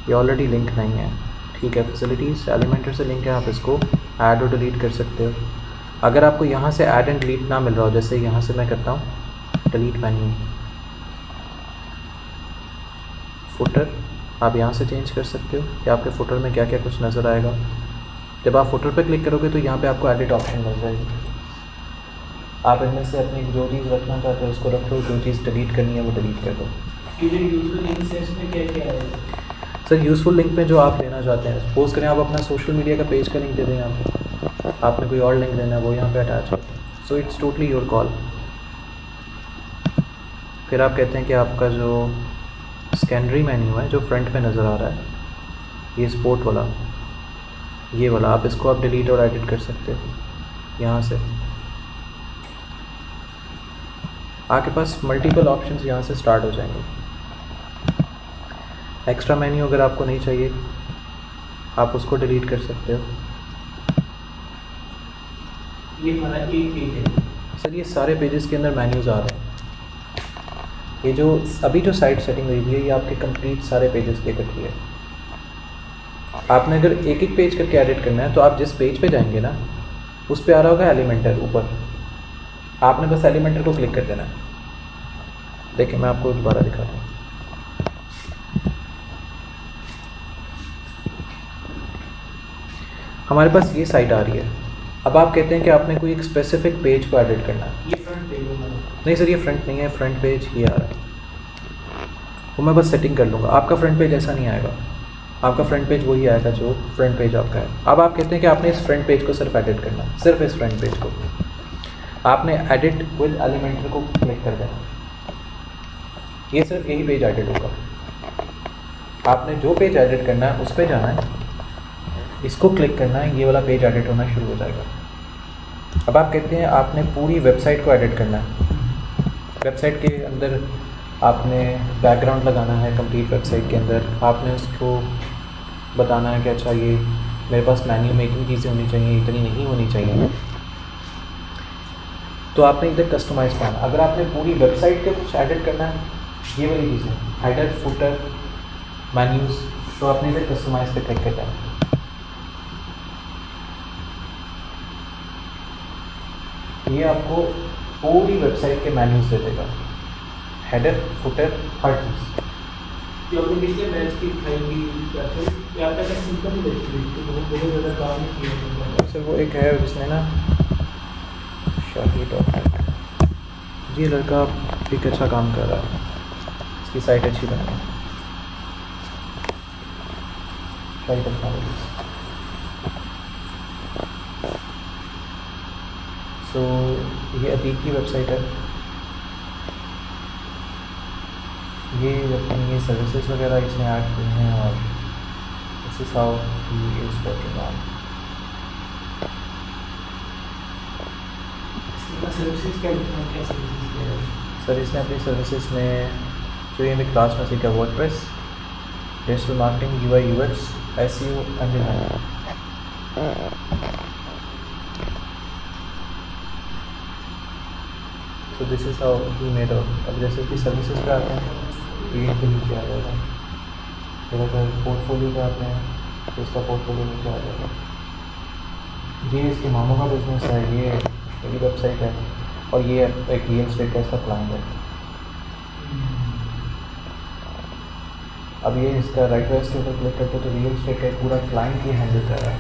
ये ऑलरेडी लिंक नहीं है। ठीक है, फैसिलिटीज़ एलिमेंटर से लिंक है, आप इसको ऐड और डिलीट कर सकते हो। अगर आपको यहाँ से ऐड एंड डिलीट ना मिल रहा हो, जैसे यहाँ से मैं करता हूँ डिलीट मेन्यू, फुटर आप यहाँ से चेंज कर सकते हो कि आपके फुटर में क्या क्या कुछ नज़र आएगा। जब आप फुटर पे क्लिक करोगे तो यहाँ पे आपको एडिट ऑप्शन मिल जाएगी। आप इनमें से अपनी जो चीज़ रखना चाहते हो उसको रख लो, जो चीज़ डिलीट करनी है वो डिलीट कर दो। यूजफुल लिंक से इसमें क्या क्या है? सर, यूज़फुल लिंक में जो आप लेना चाहते हैं, सपोज करें आप अपना सोशल मीडिया का पेज का लिंक दे दें, यहाँ पे आपने कोई और लिंक देना है वो यहाँ पे अटैच है। So it's totally your call. फिर आप कहते हैं कि आपका जो सेकेंडरी मेन्यू है जो फ्रंट पे नज़र आ रहा है, ये स्पोर्ट वाला, ये वाला, आप इसको आप डिलीट और एडिट कर सकते हो यहाँ से। आपके पास मल्टीपल ऑप्शंस यहाँ से स्टार्ट हो जाएंगे। एक्स्ट्रा मेन्यू अगर आपको नहीं चाहिए, आप उसको डिलीट कर सकते हो। ये हमारा एक पेज है सर, ये सारे पेजेस के अंदर मेन्यूज़ आ रहे हैं। ये जो अभी जो साइट सेटिंग हुई है, ये आपके कंप्लीट सारे पेजेस की इकट्ठी है। आपने अगर एक एक पेज करके एडिट करना है तो आप जिस पेज पे जाएंगे ना, उस पे आ रहा होगा एलिमेंटर ऊपर, आपने बस एलिमेंटर को क्लिक कर देना है। देखिए मैं आपको दोबारा दिखाता हूँ। हमारे पास ये साइट आ रही है। अब आप कहते हैं कि आपने कोई एक स्पेसिफिक पेज को एडिट करना है। ये फ्रंट पेज है हमारा। नहीं सर, ये फ्रंट नहीं है, फ्रंट पेज ये आ रहा है, वो मैं बस सेटिंग कर लूँगा। आपका फ्रंट पेज ऐसा नहीं आएगा, आपका फ्रंट पेज वही आएगा जो फ्रंट पेज आपका है। अब आप कहते हैं कि आपने इस फ्रंट पेज को सिर्फ एडिट करना है, सिर्फ इस फ्रंट पेज को। आपने एडिट विद एलिमेंटर को क्लिक कर देना, ये सिर्फ यही पेज एडिट होगा। आपने जो पेज एडिट करना है उस पर जाना है, इसको क्लिक करना है, ये वाला पेज एडिट होना शुरू हो जाएगा। अब आप कहते हैं आपने पूरी वेबसाइट को एडिट करना है। वेबसाइट के अंदर आपने बैकग्राउंड लगाना है कंप्लीट वेबसाइट के अंदर, आपने उसको बताना है कि अच्छा ये मेरे पास मेन्यू में इतनी चीज़ें होनी चाहिए, इतनी नहीं होनी चाहिए। तो आपने इधर कस्टमाइज करना। अगर आपने पूरी वेबसाइट पे कुछ एडिट करना है, ये वाली चीज़ें हेडर, फुटर, मेन्यूज़, तो आपने इधर कस्टमाइज पे क्लिक करना है। ये आपको पूरी वेबसाइट के मेन्यूज़ दे देगा, हेडर, फुटर, हर चीज़। जो आपने पिछले मैच की खाएंगी या आपका क्या सिंपल ही बैठी तो बहुत ज़्यादा काम नहीं किया सर वो एक है जिसने ना शाहिद, ये लड़का एक अच्छा काम कर रहा है, इसकी साइट अच्छी बनी है। शाहिद टेक्नोलॉजीज। सो ये अतीक की वेबसाइट है। ये अपनी ये सर्विसेज वगैरह इसने ऐड की हैं और this is how he is working on. Services क्या सर्विसेज सर इसने अपनी सर्विसेज में जो ये मैं क्लास में सीखा, WordPress, digital marketing, UI UX, SEO and design. So this is how he made out. अब जैसे कि सर्विसेज पे आते हैं तो ये इनके नीचे आ जाएगा। फिर अगर पोर्टफोलियो पे आते हैं तो इसका पोर्टफोलियो नीचे आ जाएगा। ये इसके मामों का बिजनेस है, ये मेरी वेबसाइट है और ये एक रियल एस्टेट का इसका क्लाइंट है। अब ये इसका राइट वाइज के ऊपर क्लिक करते तो रियल एस्टेट का पूरा क्लाइंट ये हैंडल कर रहा है।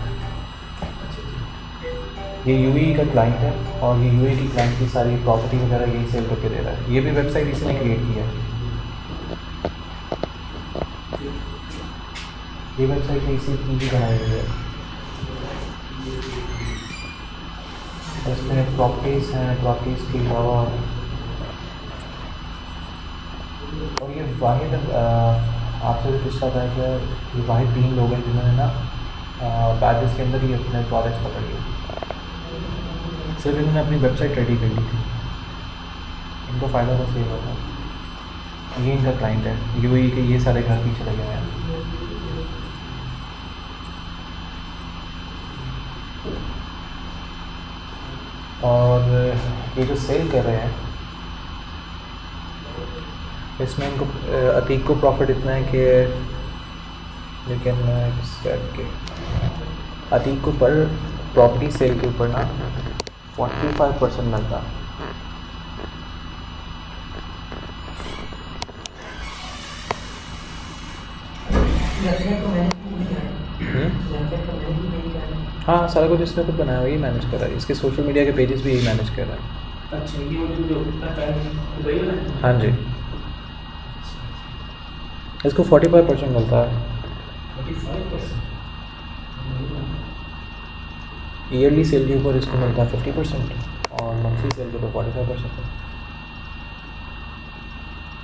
ये यूएई का क्लाइंट है और ये यूएई की क्लाइंट की सारी प्रॉपर्टी वगैरह यही सेल करके दे रहा है। ये भी वेबसाइट इसने क्रिएट की है। ये वेबसाइट इसी की बनाई हुई है। इसमें प्रॉपर्टीज़ हैं, प्रॉपर्टीज़ के अलावा और ये वाहिद आपसे भी पूछता था कि ये वाहिद 3 लोग हैं जिन्होंने ना बैचेस के अंदर ही अपने प्रोडक्ट्स पकड़ लिए। सिर्फ इन्होंने अपनी वेबसाइट रेडी कर ली थी, इनको फ़ायदा बस ये हुआ था। ये इनका क्लाइंट है, यूएई के ये सारे घर पीछे लगे हुए हैं। और ये जो सेल कर रहे हैं इसमें इनको अतीक को प्रॉफिट इतना है कि लेकिन के अतीक को पर प्रॉपर्टी सेल के ऊपर ना 45% मिलता। हाँ सारा कुछ इसने खुद बनाया हुआ, यही मैनेज कर रहा है। इसके सोशल मीडिया के पेजेस भी यही मैनेज कर रहा है। अच्छा ये जो दुबई वाला है? हाँ जी, इसको 45% मिलता है। 45%? ईयरली सेल के ऊपर इसको मिलता है 50% और मंथली सेल के ऊपर 45%।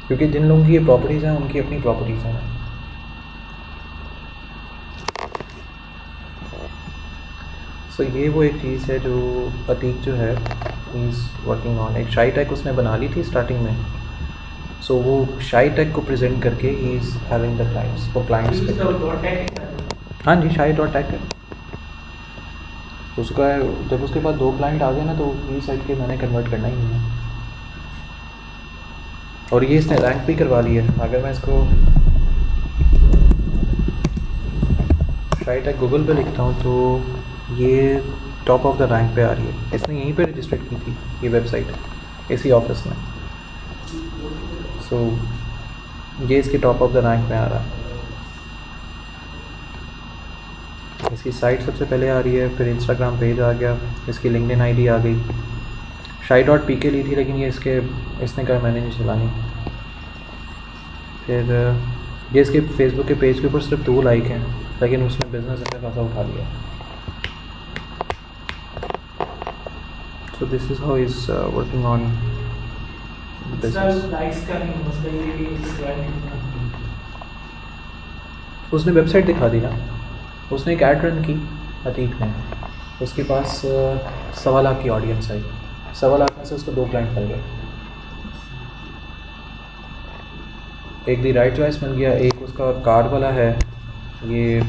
क्योंकि जिन लोगों की ये प्रॉपर्टीज़ हैं उनकी अपनी प्रॉपर्टीज़ हैं। सो ये वो एक चीज़ है जो अतीक जो है ही इज़ वर्किंग ऑन। एक शाई टैग उसने बना ली थी स्टार्टिंग में, सो वो शाई टैग को प्रेजेंट करके he is having the clients वो क्लाइंट्स। हाँ जी, शाई डॉट टैग है उसका। जब उसके पास 2 क्लाइंट आ गए ना तो ये साइड के मैंने कन्वर्ट करना ही नहीं है। और ये इसने रैंक भी करवा ली है। अगर मैं इसको शाई टैग गूगल पे लिखता हूँ तो ये टॉप ऑफ द रैंक पे आ रही है। इसने यहीं पे रजिस्टर की थी ये वेबसाइट, इसी ऑफिस में। सो ये इसके टॉप ऑफ द रैंक में आ रहा है। इसकी साइट सबसे पहले आ रही है, फिर इंस्टाग्राम पेज आ गया, इसकी लिंक्डइन आईडी आ गई। shai.pk ली थी लेकिन ये इसने कहा मैंने नहीं चलानी। फिर ये इसके फेसबुक के पेज के ऊपर सिर्फ 2 लाइक हैं लेकिन उसने बिज़नेस अच्छा खासा उठा लिया। So this is how is working on business. उसने वेबसाइट दिखा दी ना, उसने एक ऐड रन की अतीक ने, उसके पास 1.25 लाख की ऑडियंस आई। 1.25 लाख में से उसको 2 क्लाइंट मिल गए। एक दी राइट चॉइस मिल गया, एक उसका कार्ड वाला है, ये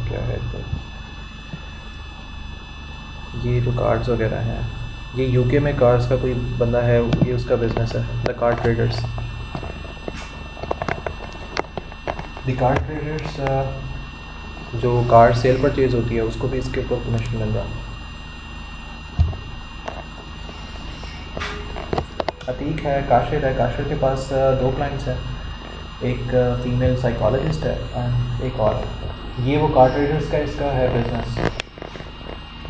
क्या है तो ये जो कार्ड्स वगैरह हैं, ये यूके में कार्ड्स का कोई बंदा है, ये उसका बिज़नेस है, the card traders. The card traders जो कार्ड सेल परचेज होती है उसको भी इसके ऊपर कमीशन मिल रहा है। अतीक है, काशिर है, काशिर के पास 2 क्लाइंट्स हैं, एक फीमेल साइकोलॉजिस्ट है एंड एक और। ये वो कार ट्रेडर्स का इसका है बिजनेस,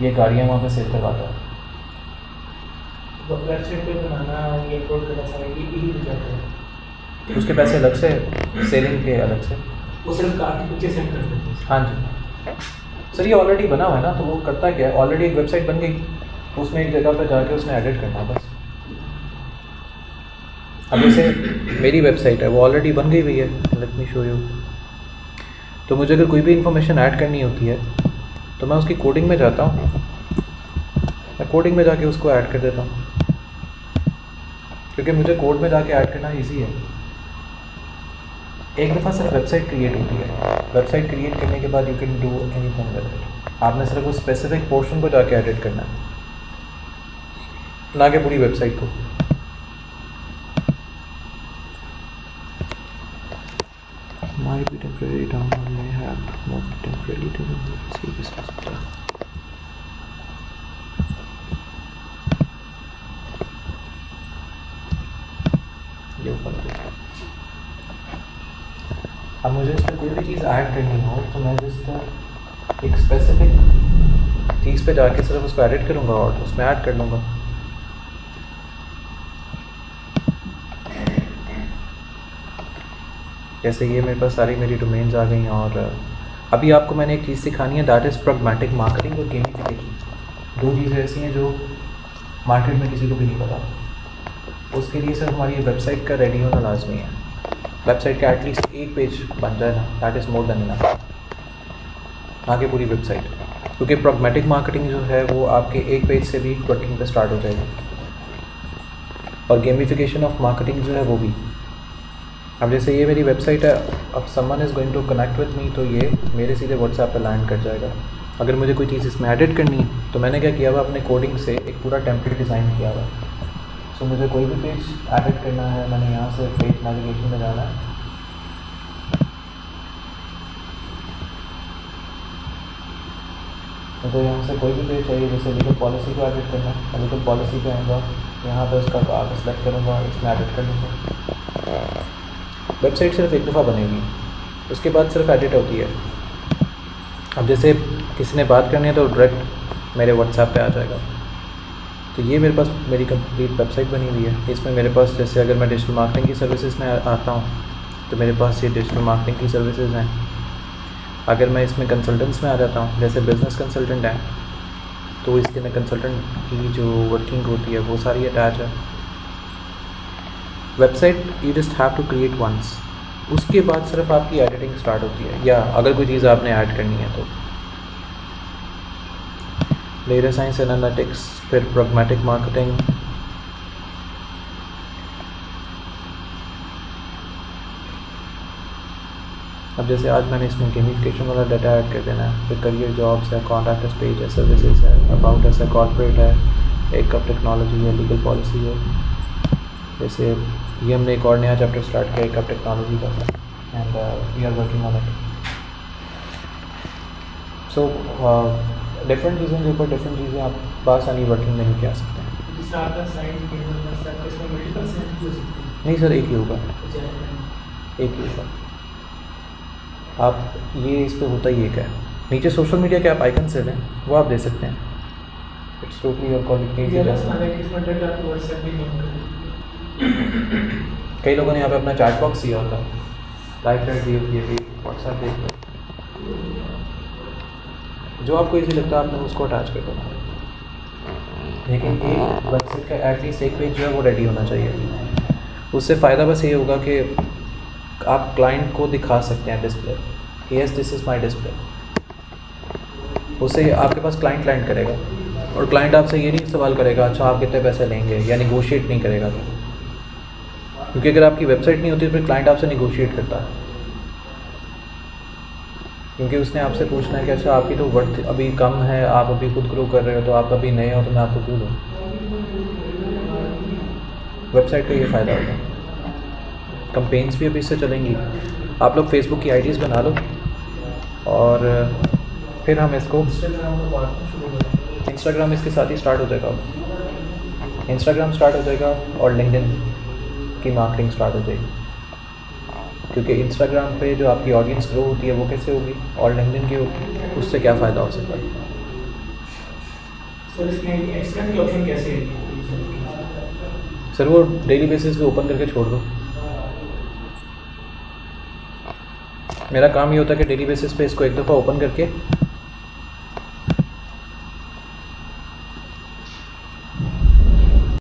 ये गाड़ियाँ वहाँ पे सेल करवाता है। तो वेबसाइट पे बनाना, ये अपलोड करना सारा ये ही हो जाता है। उसके पैसे अलग से, सेलिंग के अलग से। वो सिर्फ कार के पीछे सेंड कर देते हैं। हाँ जी सर, ये ऑलरेडी बना हुआ है ना, तो वो करता क्या है, ऑलरेडी एक वेबसाइट बन गई, उसमें एक जगह पर जाके उसने एडिट करना है बस। अब जैसे मेरी वेबसाइट है वो ऑलरेडी बन गई हुई है, लेट मी शो यू। तो मुझे अगर कोई भी इंफॉर्मेशन ऐड करनी होती है तो मैं उसकी कोडिंग में जाता हूँ, मैं कोडिंग में जाके उसको ऐड कर देता हूँ, क्योंकि मुझे कोड में जाके ऐड करना इजी है। एक दफ़ा सिर्फ वेबसाइट क्रिएट होती है, वेबसाइट क्रिएट करने के बाद you can do anything with it. आपने सिर्फ उस स्पेसिफिक पोर्शन को जाके एडिट करना है, ना कि पूरी वेबसाइट को। Might be temporary download, may have not temporarily to see this hospital. ये ऊपर अब मुझे इस पर कोई भी चीज़ ऐड करनी हो तो मैं जस्ट एक स्पेसिफिक चीज़ पे जाके सिर्फ उसको एडिट करूँगा और उसमें ऐड कर लूँगा। जैसे ये मेरे पास सारी मेरी डोमेन्स आ गई हैं। और अभी आपको मैंने एक चीज़ सिखानी है, दैट इज़ प्रैग्मैटिक मार्केटिंग और गेमिफिकेशन। 2 चीज़ें ऐसी हैं जो मार्केट में किसी को भी नहीं पता। उसके लिए सिर्फ हमारी वेबसाइट का रेडी होना लाजमी है। वेबसाइट का एटलीस्ट एक पेज बन जाए ना, that is more than enough. आगे पूरी वेबसाइट, क्योंकि प्रैग्मैटिक मार्केटिंग जो है वो आपके एक पेज से भी वर्किंग पे स्टार्ट हो जाएगी, और गेमिफिकेशन ऑफ मार्केटिंग जो है वो भी। अब जैसे ये मेरी वेबसाइट है, अब someone is going to connect with me, तो ये मेरे सीधे व्हाट्सएप पे लैंड कर जाएगा। अगर मुझे कोई चीज़ इसमें एडिट करनी है तो मैंने क्या किया हुआ, अपने कोडिंग से एक पूरा टेम्पलेट डिज़ाइन किया हुआ। सो मुझे कोई भी पेज एडिट करना है, मैंने यहाँ से पेज नेविगेशन में जाना है, मुझे यहाँ से कोई भी पेज चाहिए, जैसे लीगल पॉलिसी को एडिट करना है, लीगल पॉलिसी पे आऊँगा, यहाँ पर उसका आगे सेलेक्ट करूँगा, इसमें एडिट कर लूँगा। वेबसाइट सिर्फ एक दफ़ा बनेगी, उसके बाद सिर्फ एडिट होती है। अब जैसे किसी ने बात करनी है तो डायरेक्ट मेरे व्हाट्सएप पे आ जाएगा। तो ये मेरे पास मेरी कंप्लीट वेबसाइट बनी हुई है। इसमें मेरे पास जैसे अगर मैं डिजिटल मार्केटिंग की सर्विसेज में आता हूँ तो मेरे पास ये डिजिटल मार्केटिंग की सर्विसेज हैं। अगर मैं इसमें कंसल्टेंट्स में आ जाता हूँ, जैसे बिज़नेस कंसल्टेंट हैं, तो इसके में कंसल्टेंट की जो वर्किंग होती है वो सारी अटैच है। Website you just have to create once, उसके बाद सिर्फ आपकी एडिटिंग स्टार्ट होती है, या अगर कोई चीज़ आपने ऐड करनी है तो। डेटा साइंस एनालिटिक्स, फिर प्रैग्मैटिक मार्केटिंग, अब जैसे आज मैंने इसमें गेमिफिकेशन वाला डाटा ऐड कर देना है, फिर करियर जॉब्स है, कॉन्टैक्ट पेज है, सर्विसेज है, अबाउट है, कॉर्पोरेट है, एक कप टेक्नोलॉजी है, लीगल पॉलिसी है। जैसे ये हमने एक और नया चैप्टर स्टार्ट किया एक कप टेक्नोलॉजी का, and we are working on it. So different चीज़ों के ऊपर डिफरेंट चीज़ें आप बासानी वर्किंग में नहीं कह सकते हैं। जिस आपका साइड इसमें मल्टीपल सेंड हो सकते हैं। नहीं सर, एक ही होगा, एक ही होगा। आप ये इस पर होता ही एक है। नीचे सोशल मीडिया के आप आइकन से लें, वो आप दे सकते हैं। इट्स टोटली योर कई लोगों ने यहाँ पे अपना चैट बॉक्स दिया होता है, लाइव चैट दी होती है, व्हाट्सएप देख लो, जो आपको इजी लगता है आपने उसको अटैच कर देना। लेकिन ये वेबसाइट का एटलीस्ट एक पेज जो है वो रेडी होना चाहिए। उससे फ़ायदा बस ये होगा कि आप क्लाइंट को दिखा सकते हैं display, yes this is my display. उससे आपके पास क्लाइंट लैंड करेगा, और क्लाइंट आपसे ये नहीं सवाल करेगा अच्छा आप कितने पैसे लेंगे, या निगोशिएट नहीं करेगा। क्योंकि अगर आपकी वेबसाइट नहीं होती तो फिर क्लाइंट आपसे निगोशिएट करता है, क्योंकि उसने आपसे पूछना है कि अच्छा आपकी तो वर्थ अभी कम है, आप अभी खुद ग्रो कर रहे हो, तो आप अभी नए हो तो मैं आपको क्यों दूँ। वेबसाइट का ये फ़ायदा होगा। कंपेन्स भी अभी इससे चलेंगी। आप लोग फेसबुक की आईडीज़ बना लो और फिर हम इसको इंस्टाग्राम को बाद में शुरू करेंगे। इंस्टाग्राम इसके साथ ही स्टार्ट हो जाएगा। इंस्टाग्राम स्टार्ट हो जाएगा और लिंक्डइन की मार्केटिंग स्टार्ट हो जाएगी, क्योंकि इंस्टाग्राम पे जो आपकी ऑडियंस ग्रो होती है वो कैसे होगी, और लिंक्डइन के उससे क्या फ़ायदा हो सकता है। सर इसमें एक्सटेंड की ऑप्शन कैसे है? सर वो डेली बेसिस पे ओपन करके छोड़ दो। मेरा काम ये होता है कि डेली बेसिस पे इसको एक दफ़ा ओपन करके